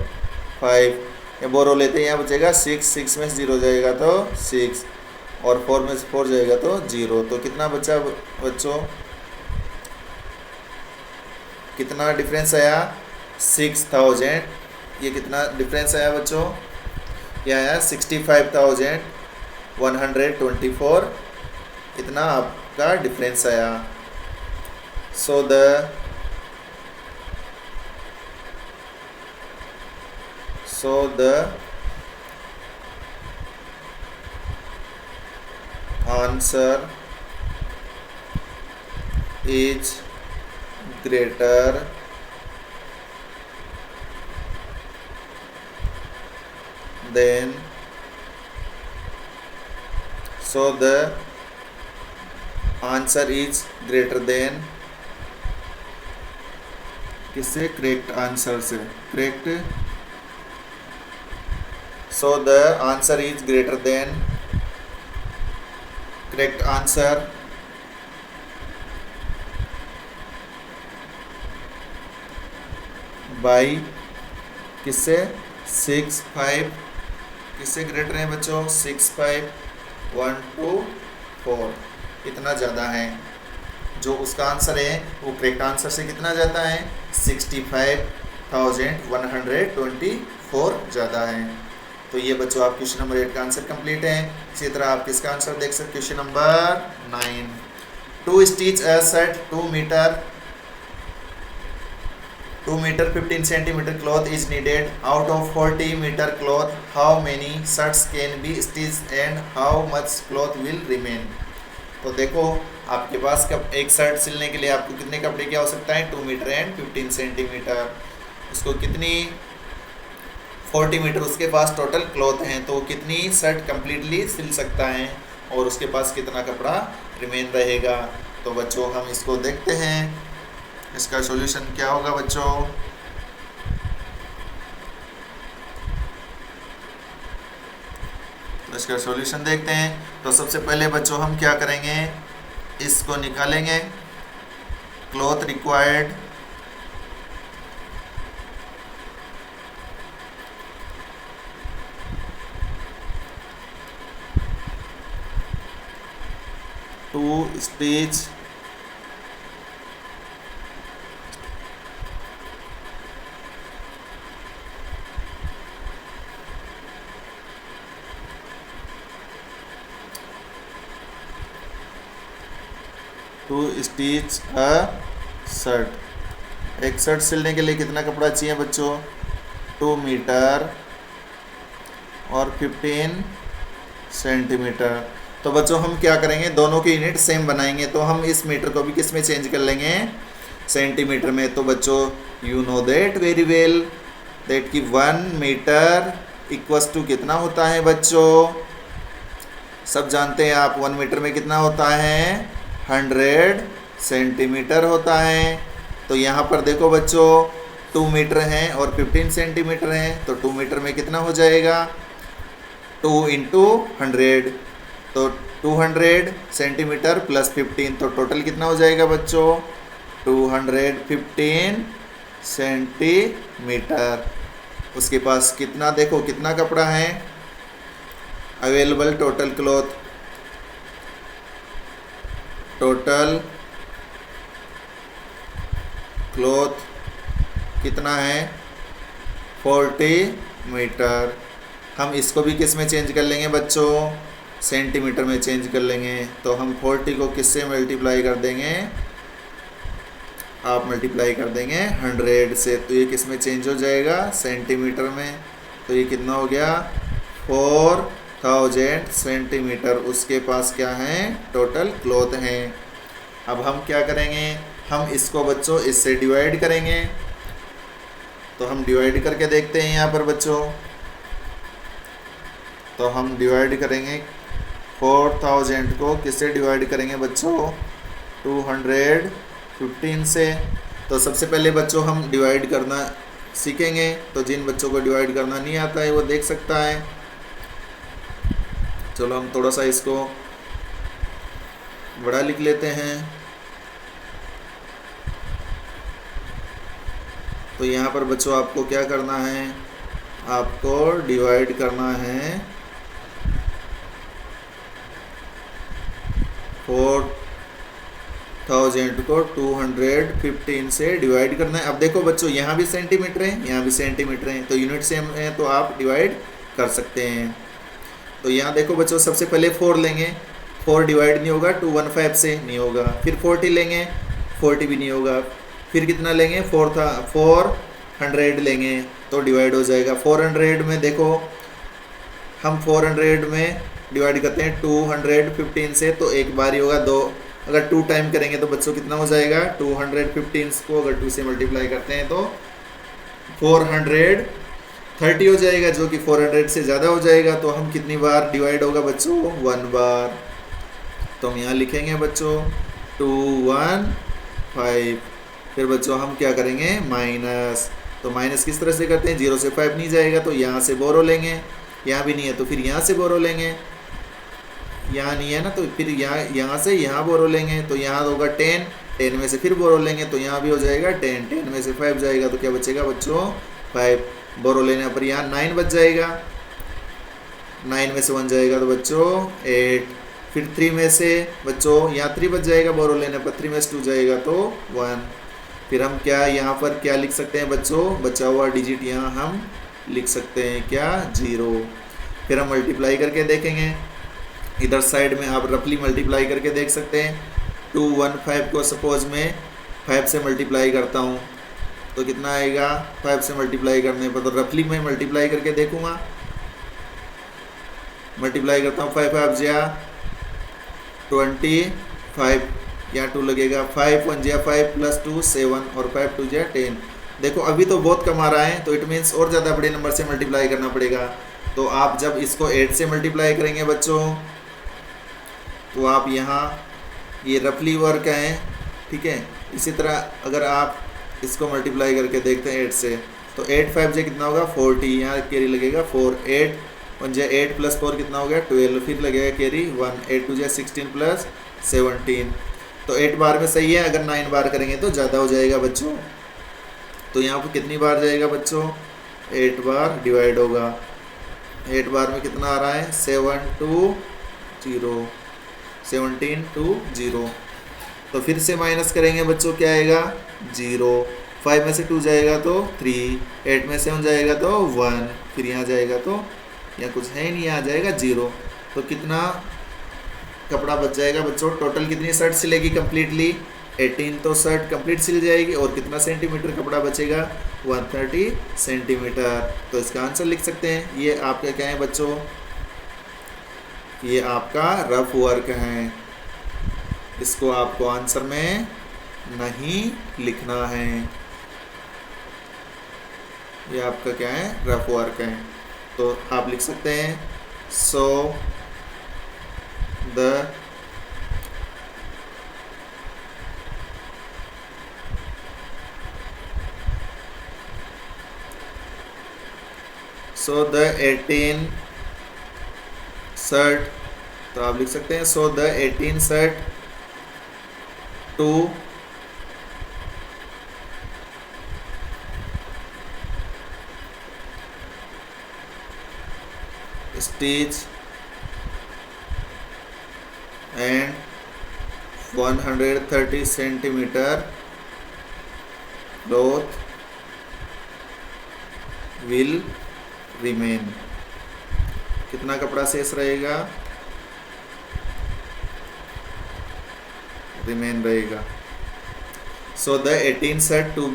5। या बोरो लेते हैं, यहाँ बचेगा 6, 6 में से 0 जाएगा तो 6 और 4 में से 4 जाएगा तो 0। तो कितना बचा बच्चों, कितना डिफरेंस आया 6000। ये कितना डिफरेंस आया बच्चों, ये आया 65,124। इतना आपका डिफरेंस आया। So the answer is greater than, so the answer is greater than किससे, करेक्ट आंसर से, correct. So the answer is greater than, correct answer by किससे 6 5, किससे ग्रेटर है बच्चों 6 5 1 2 4। इतना ज़्यादा है, जो उसका आंसर है वो करेक्ट आंसर से कितना ज़्यादा है 65,124 ज़्यादा है। तो ये बच्चों आप क्वेश्चन नंबर 8 का आंसर कंप्लीट है। इसी तरह आप किसका आंसर देख सकते question number 9। To stitch a shirt 2 meter 15 centimeter cloth is needed. Out of 40 meter cloth, how many shirts can be stitched and how much cloth will remain? तो देखो आपके पास कब एक शर्ट सिलने के लिए आपको कितने कपड़े की आवश्यकता है, 2 मीटर एंड 15 सेंटीमीटर। उसको कितनी 40 मीटर उसके पास टोटल क्लॉथ हैं, तो कितनी शर्ट कंप्लीटली सिल सकता है और उसके पास कितना कपड़ा रिमेन रहेगा। तो बच्चों हम इसको देखते हैं, इसका सॉल्यूशन क्या होगा बच्चों। तो इसका सॉल्यूशन देखते हैं। तो सबसे पहले बच्चों हम क्या करेंगे, इसको निकालेंगे। Cloth required to stitch a shirt. एक शर्ट सिलने के लिए कितना कपड़ा चाहिए बच्चों, 2 मीटर और 15 सेंटीमीटर। तो बच्चों हम क्या करेंगे, दोनों की यूनिट सेम बनाएंगे। तो हम इस मीटर को भी किस में चेंज कर लेंगे, सेंटीमीटर में। तो बच्चों you know that very well that कि 1 मीटर इक्वल्स टू कितना होता है बच्चों, सब जानते हैं आप। 1 मीटर में कितना होता है, 100 सेंटीमीटर होता है। तो यहाँ पर देखो बच्चों 2 मीटर हैं और 15 सेंटीमीटर हैं, तो 2 मीटर में कितना हो जाएगा, 2 × 100। तो 200 सेंटीमीटर प्लस 15, तो टोटल कितना हो जाएगा बच्चों, 215 सेंटीमीटर। उसके पास कितना, देखो कितना कपड़ा है available, total cloth, total cloth कितना है, 40 मीटर। हम इसको भी किस में चेंज कर लेंगे बच्चों, सेंटीमीटर में चेंज कर लेंगे। तो हम 40 को किससे मल्टीप्लाई कर देंगे, आप मल्टीप्लाई कर देंगे 100 से, तो ये किस में चेंज हो जाएगा, सेंटीमीटर में। तो ये कितना हो गया, 4000 सेंटीमीटर उसके पास क्या है, टोटल क्लॉथ हैं। अब हम क्या करेंगे, हम इसको बच्चों इससे डिवाइड करेंगे। तो हम डिवाइड करके देखते हैं यहाँ पर बच्चों। तो हम डिवाइड करेंगे 4000 को किससे डिवाइड करेंगे बच्चों, 215 से। तो सबसे पहले बच्चों हम डिवाइड करना सीखेंगे। तो जिन बच्चों को डिवाइड करना नहीं आता है वो देख सकता है। चलो हम थोड़ा सा इसको बड़ा लिख लेते हैं। तो यहाँ पर बच्चों आपको क्या करना है, आपको डिवाइड करना है 4000 को 215 से डिवाइड करना है। अब देखो बच्चों यहाँ भी सेंटीमीटर है, यहाँ भी सेंटीमीटर है, तो यूनिट सेम है तो आप डिवाइड कर सकते हैं। तो यहाँ देखो बच्चों सबसे पहले 4 लेंगे, 4 डिवाइड नहीं होगा 215 से, नहीं होगा। फिर 40 लेंगे, 40 भी नहीं होगा। फिर कितना लेंगे, 400 लेंगे तो डिवाइड हो जाएगा। 400 में देखो हम 400 में डिवाइड करते हैं 215 से, तो एक बार ही होगा, 2 अगर 2 टाइम करेंगे तो बच्चों कितना हो जाएगा, 215 को अगर 2 से मल्टीप्लाई करते हैं तो 430 हो जाएगा, जो कि 400 से ज़्यादा हो जाएगा। तो हम कितनी बार डिवाइड होगा बच्चों, 1 बार। तो हम यहाँ लिखेंगे बच्चों 215। फिर बच्चों हम क्या करेंगे, माइनस। तो माइनस किस तरह से करते हैं, 0 से 5 नहीं जाएगा तो यहाँ से बोरो लेंगे, यहाँ भी नहीं है तो फिर यहाँ से बोरो लेंगे, यहाँ नहीं है ना तो फिर यहाँ से यहाँ बोरो लेंगे। तो यहाँ होगा 10, 10 में से फिर बोरो लेंगे तो यहाँ भी हो जाएगा 10, 10 में से 5 जाएगा तो क्या बचेगा बच्चों, 5। बोरो लेने पर यहाँ 9 बच जाएगा, 9 में से 1 जाएगा तो बच्चों 8। फिर 3 में से बच्चों यहाँ 3 बच जाएगा, बोरो लेने पर 3 में से 2 जाएगा तो 1। फिर हम क्या यहाँ पर क्या लिख सकते हैं बच्चों, बचा हुआ डिजिट यहाँ हम लिख सकते हैं क्या, 0। फिर हम मल्टीप्लाई करके देखेंगे, इधर साइड में आप रफली मल्टीप्लाई करके देख सकते हैं। 215 को सपोज में 5 से मल्टीप्लाई करता हूँ तो कितना आएगा, 5 से मल्टीप्लाई करने पर, तो रफली मैं मल्टीप्लाई करके देखूँगा। मल्टीप्लाई करता हूँ, 5 5 जा 25, यहाँ 2 लगेगा, 5 1 जा 5 + 2 7 और 5 2 जा 10। देखो अभी तो बहुत कम आ रहा है, तो इट मीन्स और ज़्यादा बड़े नंबर से मल्टीप्लाई करना पड़ेगा। तो आप जब इसको 8 से मल्टीप्लाई करेंगे बच्चों, तो आप यहाँ ये रफली वर्क है, ठीक है। इसी तरह अगर आप इसको मल्टीप्लाई करके देखते हैं 8 से, तो 8 5 जे कितना होगा 40, यहाँ कैरी लगेगा 4, 8 1 जे 8 + 4 कितना हो गया 12, फिर लगेगा कैरी 1, 8 2 जे 16 + 17। तो 8 बार में सही है, अगर 9 बार करेंगे तो ज़्यादा हो जाएगा बच्चों। तो यहाँ पर कितनी बार जाएगा बच्चों, 8 बार डिवाइड होगा। 8 बार में कितना आ रहा है 7 2 0, 17 2 0। तो फिर से माइनस करेंगे बच्चों, क्या आएगा 0, 5 में से 2 जाएगा तो 3, 8 में से 1 जाएगा तो 1, फिर यहाँ जाएगा तो यहाँ कुछ है ही नहीं, यहाँ जाएगा 0। तो कितना कपड़ा बच जाएगा बच्चों, टोटल कितनी शर्ट सिलेगी कम्प्लीटली 18, तो शर्ट कंप्लीट सिल जाएगी। और कितना सेंटीमीटर कपड़ा बचेगा 130 सेंटीमीटर। तो इसका आंसर लिख सकते हैं। ये आपका क्या है बच्चों, ये आपका रफ वर्क है, इसको आपको आंसर में नहीं लिखना है। ये आपका क्या है, रफ वर्क है। तो आप लिख सकते हैं सो द 18 शर्ट, तो आप लिख सकते हैं so the 18 shirt to stitch and 130 centimeter cloth will remain। कितना कपड़ा शेष रहेगा, रिमेन रहेगा। So the 18 shirt to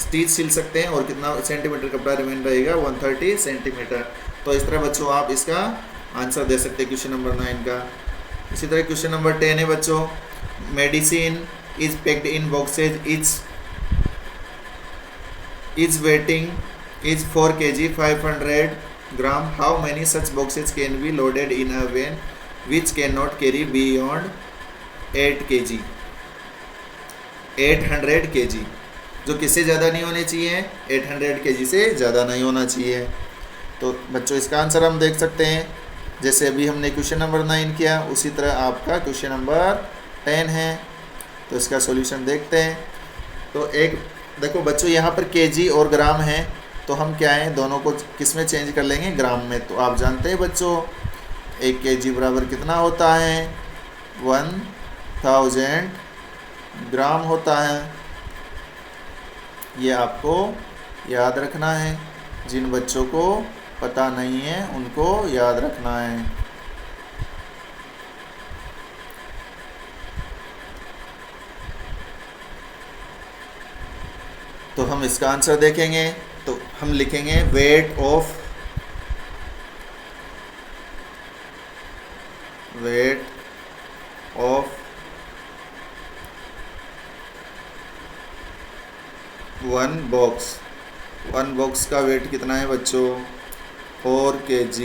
stitch सिल सकते हैं, और कितना सेंटीमीटर कपड़ा रिमेन रहेगा 130 सेंटीमीटर। तो इस तरह बच्चों आप इसका आंसर दे सकते हैं क्वेश्चन नंबर 9 का। इसी तरह क्वेश्चन नंबर 10 है बच्चों, medicine is packed in boxes, is waiting is 4 kg 500 gram, how many such boxes can be loaded in a van which cannot carry beyond 8 kg 800 kg, जो किससे ज़्यादा नहीं होने चाहिए, 800 kg से ज़्यादा नहीं होना चाहिए। तो बच्चों इसका आंसर हम देख सकते हैं, जैसे अभी हमने क्वेश्चन नंबर 9 किया उसी तरह आपका क्वेश्चन नंबर 10 है। तो इसका सॉल्यूशन देखते हैं। तो एक देखो बच्चों यहाँ पर केजी और ग्राम है, तो हम क्या है दोनों को किस में चेंज कर लेंगे, ग्राम में। तो आप जानते हैं बच्चों 1 kg बराबर कितना होता है 1000 ग्राम होता है। ये आपको याद रखना है, जिन बच्चों को पता नहीं है उनको याद रखना है। तो हम इसका आंसर देखेंगे, तो हम लिखेंगे वेट ऑफ 1 बॉक्स का वेट कितना है बच्चों 4 kg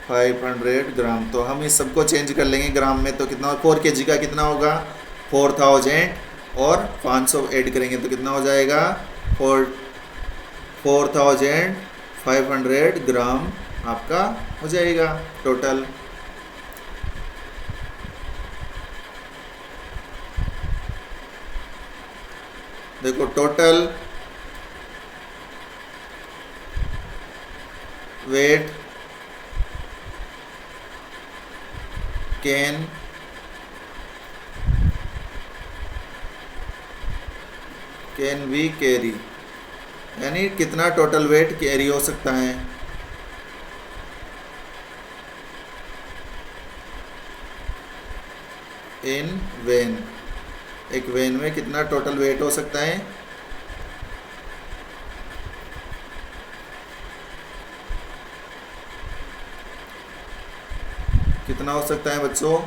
500 ग्राम। तो हम इस सबको चेंज कर लेंगे ग्राम में, तो कितना 4 kg का कितना होगा 4000 और 500 ऐड करेंगे तो कितना हो जाएगा 4500 ग्राम आपका हो जाएगा टोटल। देखो total weight can be carry, यानी कितना टोटल वेट कैरी हो सकता है। इन वेन, एक वेन में कितना टोटल वेट हो सकता है? कितना हो सकता है बच्चों?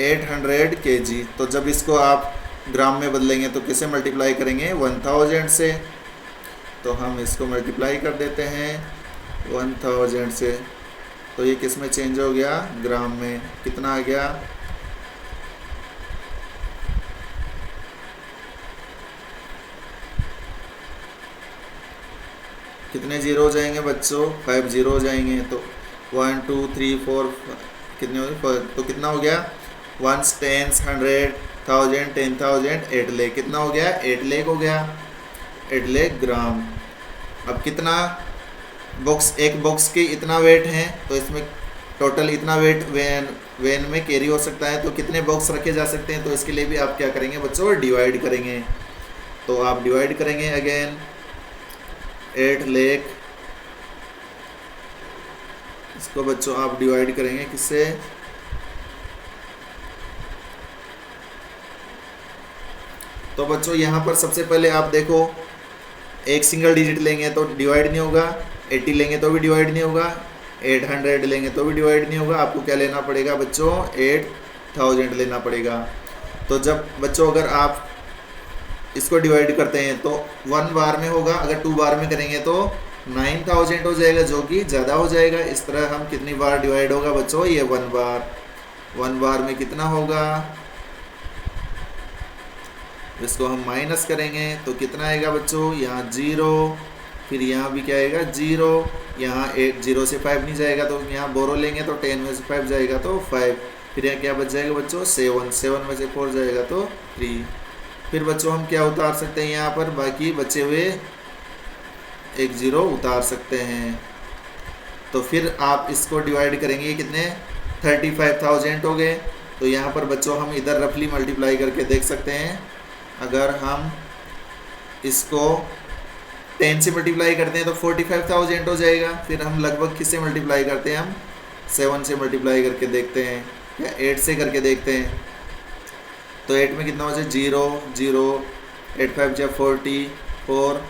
800 kg। तो जब इसको आप ग्राम में बदलेंगे तो किसे मल्टीप्लाई करेंगे? 1000 से। तो हम इसको मल्टीप्लाई कर देते हैं 1000 से। तो ये किस में चेंज हो गया? ग्राम में। कितना आ गया? कितने जीरो हो जाएंगे बच्चों? 5 जीरो हो जाएंगे। तो 1 2 3 4 कितने हो गए? तो कितना हो गया? 1 10 100 1000 10,000 8 लाख। कितना हो गया? 8 लाख हो गया। 8 लाख ग्राम। अब कितना बॉक्स, एक बॉक्स के इतना वेट है, तो इसमें टोटल इतना वेट वैन में कैरी हो सकता है। तो कितने बॉक्स रखे जा सकते हैं? तो इसके लिए भी आप क्या करेंगे बच्चों? डिवाइड करेंगे। तो आप डिवाइड करेंगे अगेन 8 लाख। इसको बच्चों आप डिवाइड करेंगे किससे? तो बच्चों यहाँ पर सबसे पहले आप देखो, एक सिंगल डिजिट लेंगे तो डिवाइड नहीं होगा, 80 लेंगे तो भी डिवाइड नहीं होगा, 800 लेंगे तो भी डिवाइड नहीं होगा। आपको क्या लेना पड़ेगा बच्चों? 8000 लेना पड़ेगा। तो जब बच्चों अगर आप इसको डिवाइड करते हैं तो 1 बार में होगा, अगर 2 बार में करेंगे तो 9000 हो जाएगा, जो कि ज़्यादा हो जाएगा। इस तरह हम कितनी बार डिवाइड होगा बच्चों? ये 1 बार। 1 बार में कितना होगा? इसको हम माइनस करेंगे तो कितना आएगा बच्चों? यहाँ 0, फिर यहाँ भी क्या आएगा? 0। यहाँ 8 0 से 5 नहीं जाएगा, तो यहाँ बोरो लेंगे तो 10 में से 5 जाएगा तो 5। फिर यहाँ क्या बच जाएगा बच्चों? 7 7 में से 4 जाएगा तो 3। फिर बच्चों हम क्या उतार सकते हैं? यहाँ पर बाकी बचे हुए एक 0 उतार सकते हैं। तो फिर आप इसको डिवाइड करेंगे, कितने? 35,000 हो गए। तो यहाँ पर बच्चों हम इधर रफली मल्टीप्लाई करके देख सकते हैं। अगर हम इसको 10 से मल्टीप्लाई करते हैं तो 45,000 हो जाएगा। फिर हम लगभग किससे मल्टीप्लाई करते हैं? हम 7 से मल्टीप्लाई करके देखते हैं या 8 से करके देखते हैं। तो 8 में कितना हो जाए? 0 0, 8 5 जा 44 और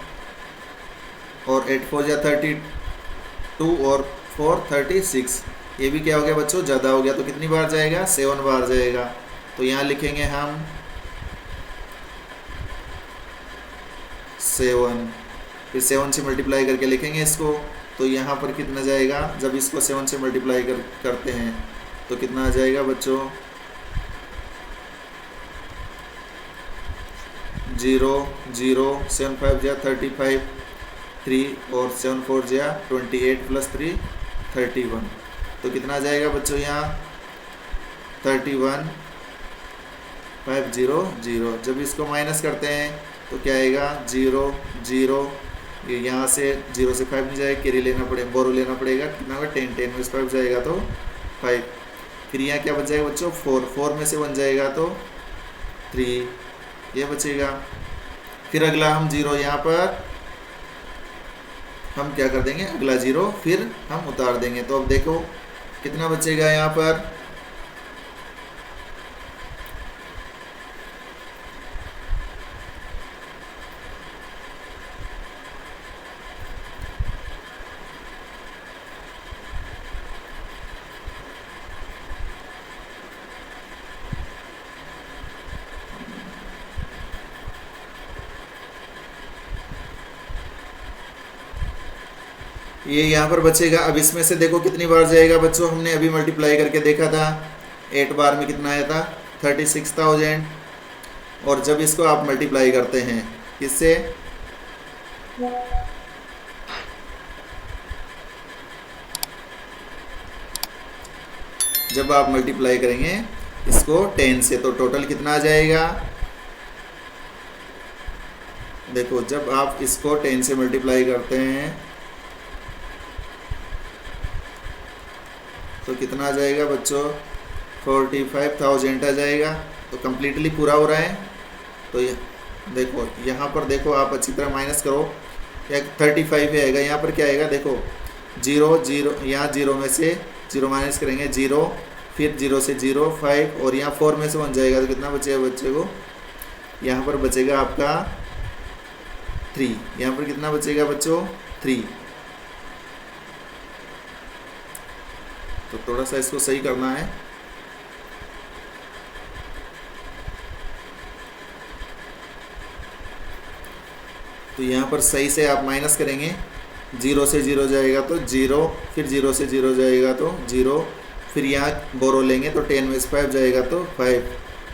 8 4 जा 32 और 4 36। ये भी क्या हो गया बच्चों? ज़्यादा हो गया। तो कितनी बार जाएगा? 7 बार जाएगा। तो यहाँ लिखेंगे हम 7, फिर 7 से मल्टीप्लाई करके लिखेंगे इसको। तो यहाँ पर कितना जाएगा? जब इसको 7 से मल्टीप्लाई करते हैं तो कितना आ जाएगा बच्चों? 0 0, 7 5 जा 35, 3 और 7 4 जा 28 प्लस 3 31। तो कितना जाएगा बच्चों? यहाँ 31 500। जब इसको माइनस करते हैं तो क्या आएगा? 0 0। ये यहाँ से 0 से 5 नहीं जाएगा, कैरी लेना पड़ेगा, बोरो लेना पड़ेगा। कितना होगा? 10 10 में से 5 जाएगा तो 5। फिर यहाँ क्या बच जाएगा बच्चों? 4 4 में से 1 जाएगा तो 3, ये बचेगा। फिर अगला हम 0 यहाँ पर हम क्या कर देंगे? अगला 0 फिर हम उतार देंगे। तो अब देखो कितना बचेगा यहाँ पर? ये यहाँ पर बचेगा। अब इसमें से देखो कितनी बार जाएगा बच्चों? हमने अभी मल्टीप्लाई करके देखा था, 8 बार में कितना आया था? 36,000। और जब इसको आप मल्टीप्लाई करते हैं किससे? जब आप मल्टीप्लाई करेंगे इसको 10 से तो टोटल कितना आ जाएगा? देखो जब आप इसको 10 से मल्टीप्लाई करते हैं तो कितना आ जाएगा बच्चों? 45,000 आ जाएगा। तो कम्प्लीटली पूरा हो रहा है। तो ये देखो यहाँ पर देखो, आप अच्छी तरह माइनस करो, या 35 आएगा। यहाँ पर क्या आएगा? देखो 0 0, यहाँ 0 में से 0 माइनस करेंगे 0, फिर 0 से 0 5 और यहाँ 4 में से 1 जाएगा तो कितना बचेगा बच्चे को, यहाँ पर बचेगा आपका 3। यहाँ पर कितना बचेगा बच्चों 3। तो थोड़ा सा इसको सही करना है। तो यहाँ पर सही से आप माइनस करेंगे, 0 से 0 जाएगा तो 0, फिर 0 से 0 जाएगा तो 0, फिर यहाँ बोरो लेंगे तो 10 में से 5 जाएगा तो 5,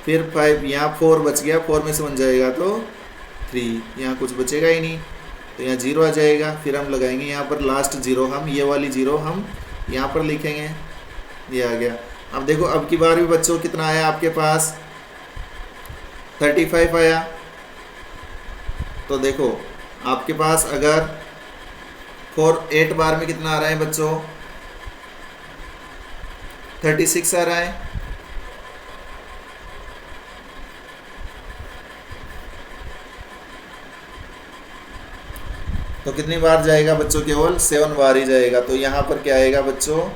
फिर 5, यहाँ 4 बच गया, 4 में से 1 जाएगा तो 3, यहाँ कुछ बचेगा ही नहीं तो यहाँ 0 आ जाएगा। फिर हम लगाएंगे यहाँ पर लास्ट 0, हम ये वाली 0 हम यहाँ पर लिखेंगे, ये आ गया। अब देखो अब की बार भी बच्चों कितना आया आपके पास, 35 आया। तो देखो आपके पास अगर 8 बार में कितना आ रहा है बच्चों, 36 आ रहा है। तो कितनी बार जाएगा बच्चों, केवल 7 बार ही जाएगा। तो यहाँ पर क्या आएगा बच्चों,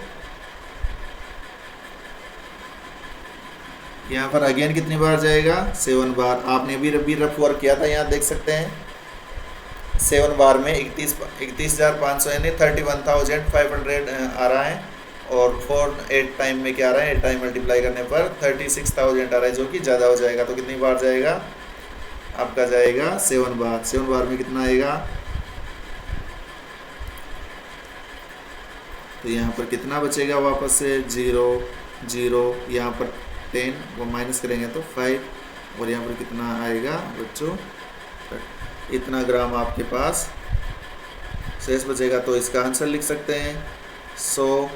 यहाँ पर अगेन कितनी बार जाएगा, 7 बार। आपने भी रफ वर्क किया था, यहाँ देख सकते हैं 7 बार में 31,500 यानी 31,500 आ रहा है। और 8 टाइम में क्या आ रहा है, 8 टाइम मल्टीप्लाई करने पर 36,000 आ रहा है, जो कि ज़्यादा हो जाएगा। तो कितनी बार जाएगा आपका, जाएगा 7 बार। 7 बार में कितना आएगा, तो यहाँ पर कितना बचेगा वापस से 0 0, यहाँ पर 10 वो माइनस करेंगे तो 5, और यहाँ पर कितना आएगा बच्चों, इतना ग्राम आपके पास शेष बचेगा। तो इसका आंसर लिख सकते हैं। सो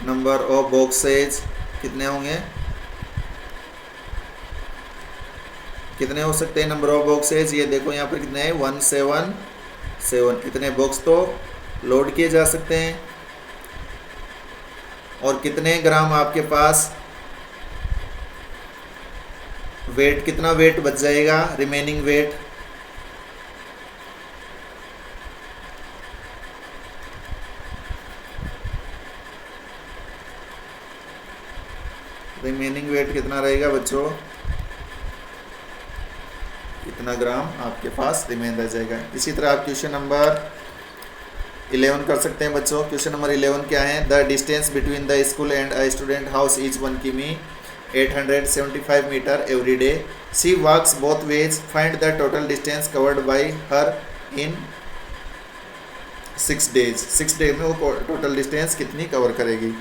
नंबर ऑफ बॉक्सेज कितने होंगे, कितने हो सकते हैं नंबर ऑफ बॉक्सेज, ये देखो यहाँ पर कितने हैं 177। इतने बॉक्स तो लोड किए जा सकते हैं। और कितने ग्राम आपके पास वेट, कितना वेट बच जाएगा, रिमेनिंग वेट, रिमेनिंग वेट कितना रहेगा बच्चों, कितना ग्राम आपके पास रिमेन रह जाएगा। इसी तरह आप क्वेश्चन नंबर 11 कर सकते हैं बच्चों। क्वेश्चन नंबर 11 क्या है, the distance between the school and a student house is 1 किमी 875 metre every day. She walks both ways, find the total distance covered by her in 6 days. 6 days में वो टोटल डिस्टेंस कितनी कवर करेगी।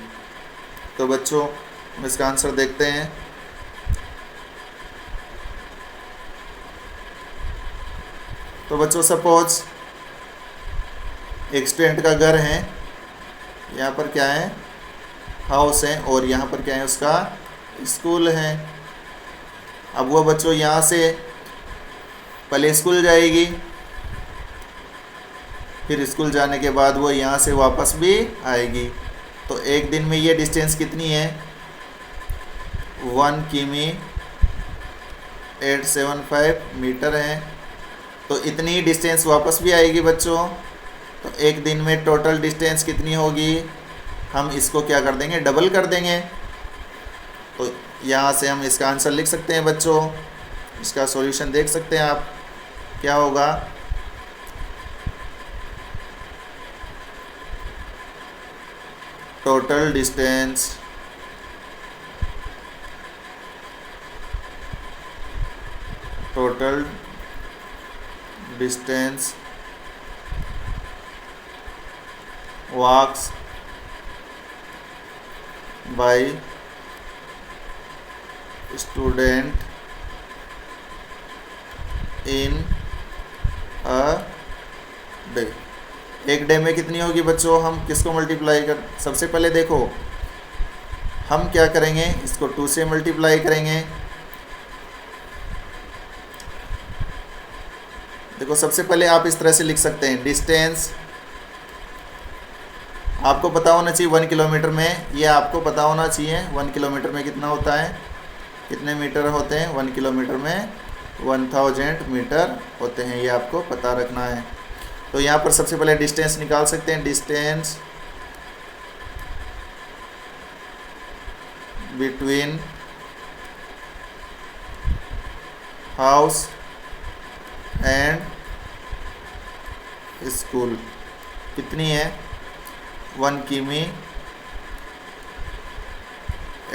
तो बच्चों हम इसका आंसर देखते हैं। तो बच्चों सपोज एक स्टूडेंट का घर है, यहाँ पर क्या है हाउस है, और यहाँ पर क्या है उसका स्कूल है। अब वो बच्चों यहाँ से पहले स्कूल जाएगी, फिर स्कूल जाने के बाद वो यहाँ से वापस भी आएगी। तो एक दिन में ये डिस्टेंस कितनी है, 1 किमी 875 मीटर है। तो इतनी डिस्टेंस वापस भी आएगी बच्चों। तो एक दिन में टोटल डिस्टेंस कितनी होगी, हम इसको क्या कर देंगे, डबल कर देंगे। तो यहाँ से हम इसका आंसर लिख सकते हैं बच्चों। इसका सॉल्यूशन देख सकते हैं आप, क्या होगा, total distance walks by student in a day। एक डे में कितनी होगी बच्चों, हम किसको मल्टीप्लाई कर, सबसे पहले देखो हम क्या करेंगे, इसको 2 से मल्टीप्लाई करेंगे। देखो सबसे पहले आप इस तरह से लिख सकते हैं, डिस्टेंस आपको पता होना चाहिए 1 किलोमीटर में, ये आपको पता होना चाहिए 1 किलोमीटर में कितना होता है, कितने मीटर होते हैं, 1 किलोमीटर में 1000 मीटर होते हैं, ये आपको पता रखना है। तो यहाँ पर सबसे पहले डिस्टेंस निकाल सकते हैं, distance between house and school कितनी है? 1 किमी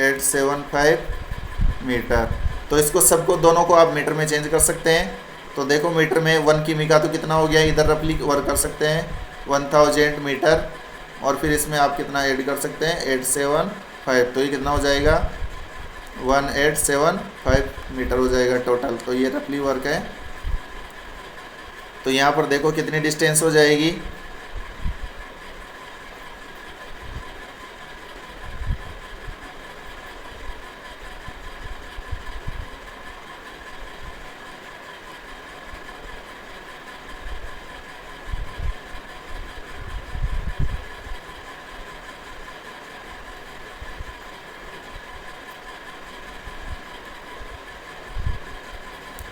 875 मीटर। तो इसको सबको दोनों को आप मीटर में चेंज कर सकते हैं। तो देखो मीटर में 1 किमी का तो कितना हो गया, इधर रफली वर्क कर सकते हैं 1000 मीटर, और फिर इसमें आप कितना ऐड कर सकते हैं 875, तो ये कितना हो जाएगा 1875 मीटर हो जाएगा टोटल। तो ये रफली वर्क है। तो यहाँ पर देखो कितनी डिस्टेंस हो जाएगी,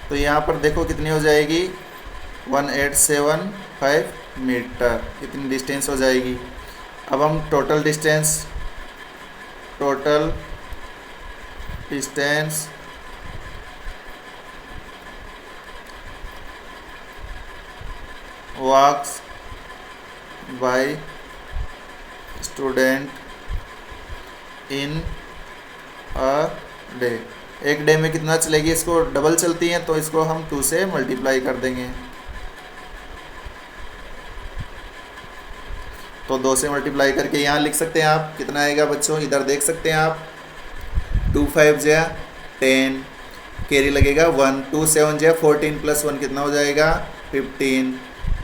तो यहाँ पर देखो कितनी हो जाएगी 1875 मीटर, इतनी डिस्टेंस हो जाएगी। अब हम total distance walks by student in a day, एक डे में कितना चलेगी, इसको डबल चलती हैं तो इसको हम 2 से मल्टीप्लाई कर देंगे। तो 2 से मल्टीप्लाई करके यहाँ लिख सकते हैं आप, कितना आएगा बच्चों, इधर देख सकते हैं आप 2 5 जा 10, कैरी लगेगा 1, 2 7 जा 14 प्लस 1 कितना हो जाएगा 15,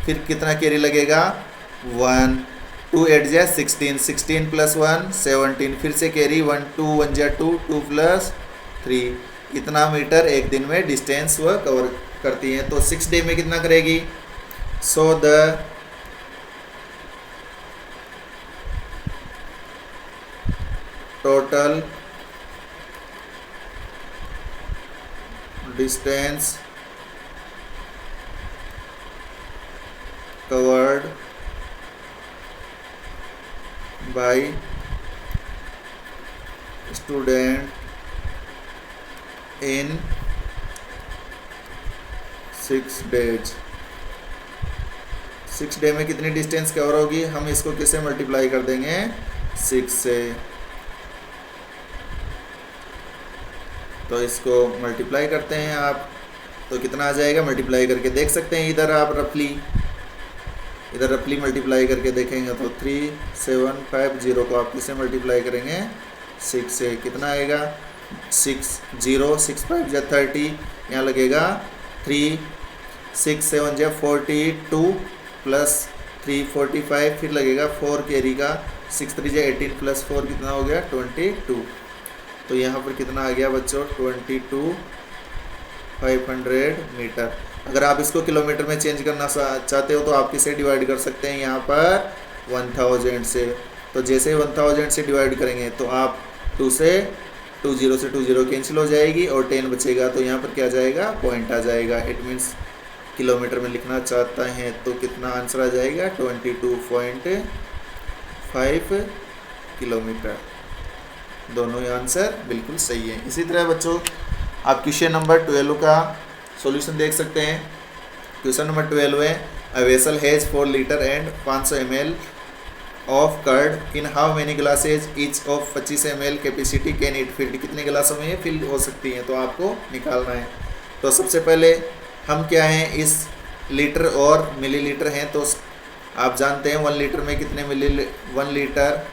फिर कितना कैरी लगेगा 1, 2 8 जा 16, 16 प्लस 1 17, फिर से कैरी 1, 2 1 जा 2, 2 प्लस 3, इतना मीटर एक दिन में डिस्टेंस वह कवर करती है। तो 6 डे में कितना करेगी, so the total distance covered bye student in 6 days, 6 day में कितनी डिस्टेंस कवर होगी, हम इसको किससे मल्टीप्लाई कर देंगे 6 से। तो इसको मल्टीप्लाई करते हैं आप, तो कितना आ जाएगा, मल्टीप्लाई करके देख सकते हैं इधर आप रफली, इधर रफली मल्टीप्लाई करके देखेंगे तो 3750 को आप किससे मल्टीप्लाई करेंगे 6 से, कितना आएगा 6 0 6 5 जा 30, यहाँ लगेगा 3 6 7 जा 42 प्लस 3 45, फिर लगेगा 4 कैरी का 6 3 जा 18 प्लस 4 कितना हो गया 22। तो यहाँ पर कितना आ गया बच्चों 22,500 मीटर। अगर आप इसको किलोमीटर में चेंज करना चाहते हो तो आप किसे डिवाइड कर सकते हैं यहाँ पर 1000 से। तो जैसे 1000 से डिवाइड करेंगे तो आप 2 से 20 से 20 कैंसिल हो जाएगी और 10 बचेगा, तो यहाँ पर क्या जाएगा पॉइंट आ जाएगा। इट मीन्स किलोमीटर में लिखना चाहता है तो कितना आंसर आ जाएगा 22.5 किलोमीटर। दोनों ही आंसर बिल्कुल सही है। इसी तरह बच्चों आप क्वेश्चन नंबर 12 का सॉल्यूशन देख सकते हैं। क्वेश्चन नंबर 12 है a vessel has 4 litre and 500 ml of curd in how many glasses each of 25 ml capacity can it filled, कितने गिलासों में ये फिल हो सकती है, तो आपको निकालना है। तो सबसे पहले हम क्या हैं, इस लीटर और मिलीलीटर हैं, तो आप जानते हैं 1 लीटर में कितने 1 लीटर।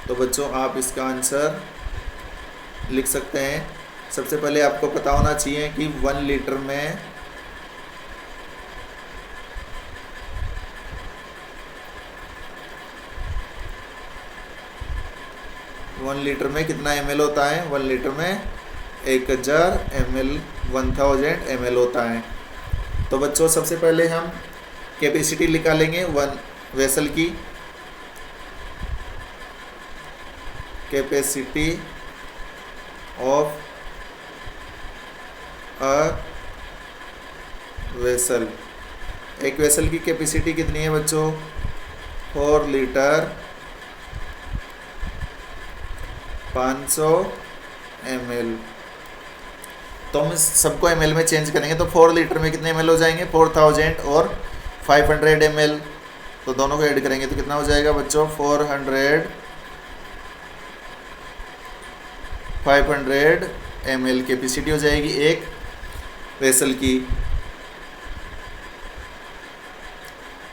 तो बच्चों आप इसका आंसर लिख सकते हैं। सबसे पहले आपको पता होना चाहिए कि 1 लीटर में 1 लीटर में कितना ml होता है, 1 लीटर में 1000 ml 1000 ml होता है। तो बच्चों सबसे पहले हम कैपेसिटी निकालेंगे 1 वेसल की। कैपेसिटी ऑफ अ वेसल, एक वेसल की कैपेसिटी कितनी है बच्चों 4 लीटर 500 ml। तो हम सबको ml में चेंज करेंगे तो 4 लीटर में कितने ml हो जाएंगे, 4000 और 500 ml। तो दोनों को ऐड करेंगे तो कितना हो जाएगा बच्चों, 500 ml कैपेसिटी हो जाएगी एक वेसल की।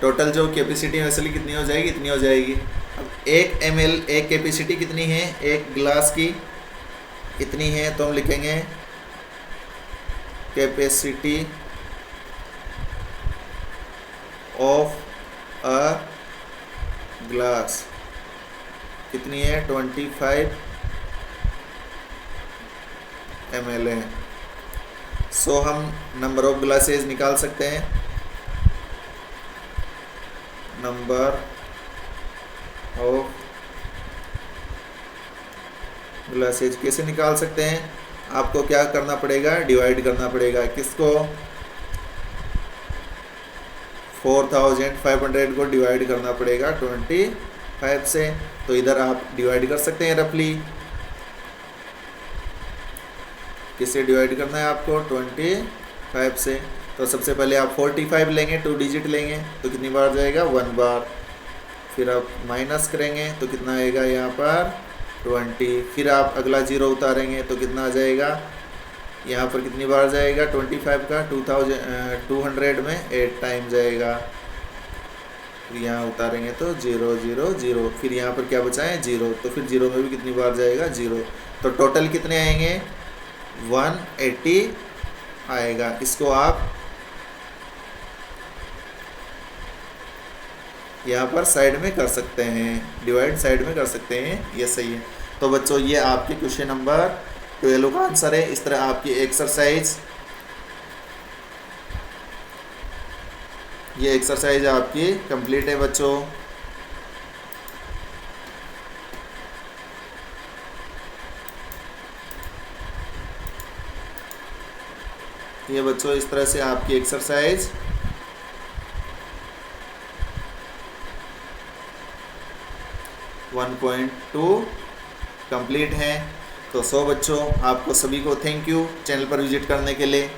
टोटल जो कैपेसिटी वेसल की कितनी हो जाएगी, इतनी हो जाएगी। अब 1 ml एक कैपेसिटी कितनी है, एक गिलास की इतनी है, तो हम लिखेंगे कैपेसिटी ऑफ अ ग्लास कितनी है, 25 ml है। सो हम नंबर ऑफ ग्लासेस निकाल सकते हैं। नंबर ऑफ ग्लासेज कैसे निकाल सकते हैं, आपको क्या करना पड़ेगा, डिवाइड करना पड़ेगा। किसको, 4500 को डिवाइड करना पड़ेगा 25 से। तो इधर आप डिवाइड कर सकते हैं रफली। किससे डिवाइड करना है आपको, 25 से। तो सबसे पहले आप 45 लेंगे, 2 डिजिट लेंगे तो कितनी बार जाएगा, 1 बार। फिर आप माइनस करेंगे तो कितना आएगा यहाँ पर 20। फिर आप अगला 0 उतारेंगे तो कितना आ जाएगा, यहाँ पर कितनी बार जाएगा 25 का, 200 में 8 टाइम जाएगा। फिर यहाँ उतारेंगे तो 0 0 0। फिर यहाँ पर क्या बचा है, 0। तो फिर 0 में भी कितनी बार जाएगा, 0। तो टोटल कितने आएंगे, 180 आएगा। इसको आप यहाँ पर साइड में कर सकते हैं, डिवाइड साइड में कर सकते हैं, ये सही है। तो बच्चों ये आपके क्वेश्चन नंबर 12 का आंसर है। इस तरह आपकी एक्सरसाइज, ये एक्सरसाइज आपकी कंप्लीट है बच्चों। ये बच्चों इस तरह से आपकी एक्सरसाइज वन 1.2 कंप्लीट है। तो बच्चों आपको सभी को थैंक यू चैनल पर विजिट करने के लिए।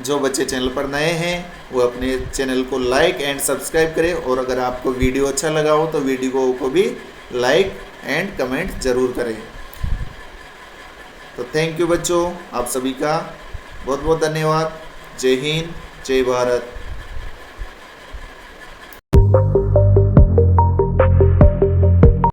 जो बच्चे चैनल पर नए हैं वो अपने चैनल को लाइक एंड सब्सक्राइब करें, और अगर आपको वीडियो अच्छा लगा हो तो वीडियो को भी लाइक एंड कमेंट ज़रूर करें। तो थैंक यू बच्चों, आप सभी का बहुत बहुत धन्यवाद। जय हिंद, जय भारत।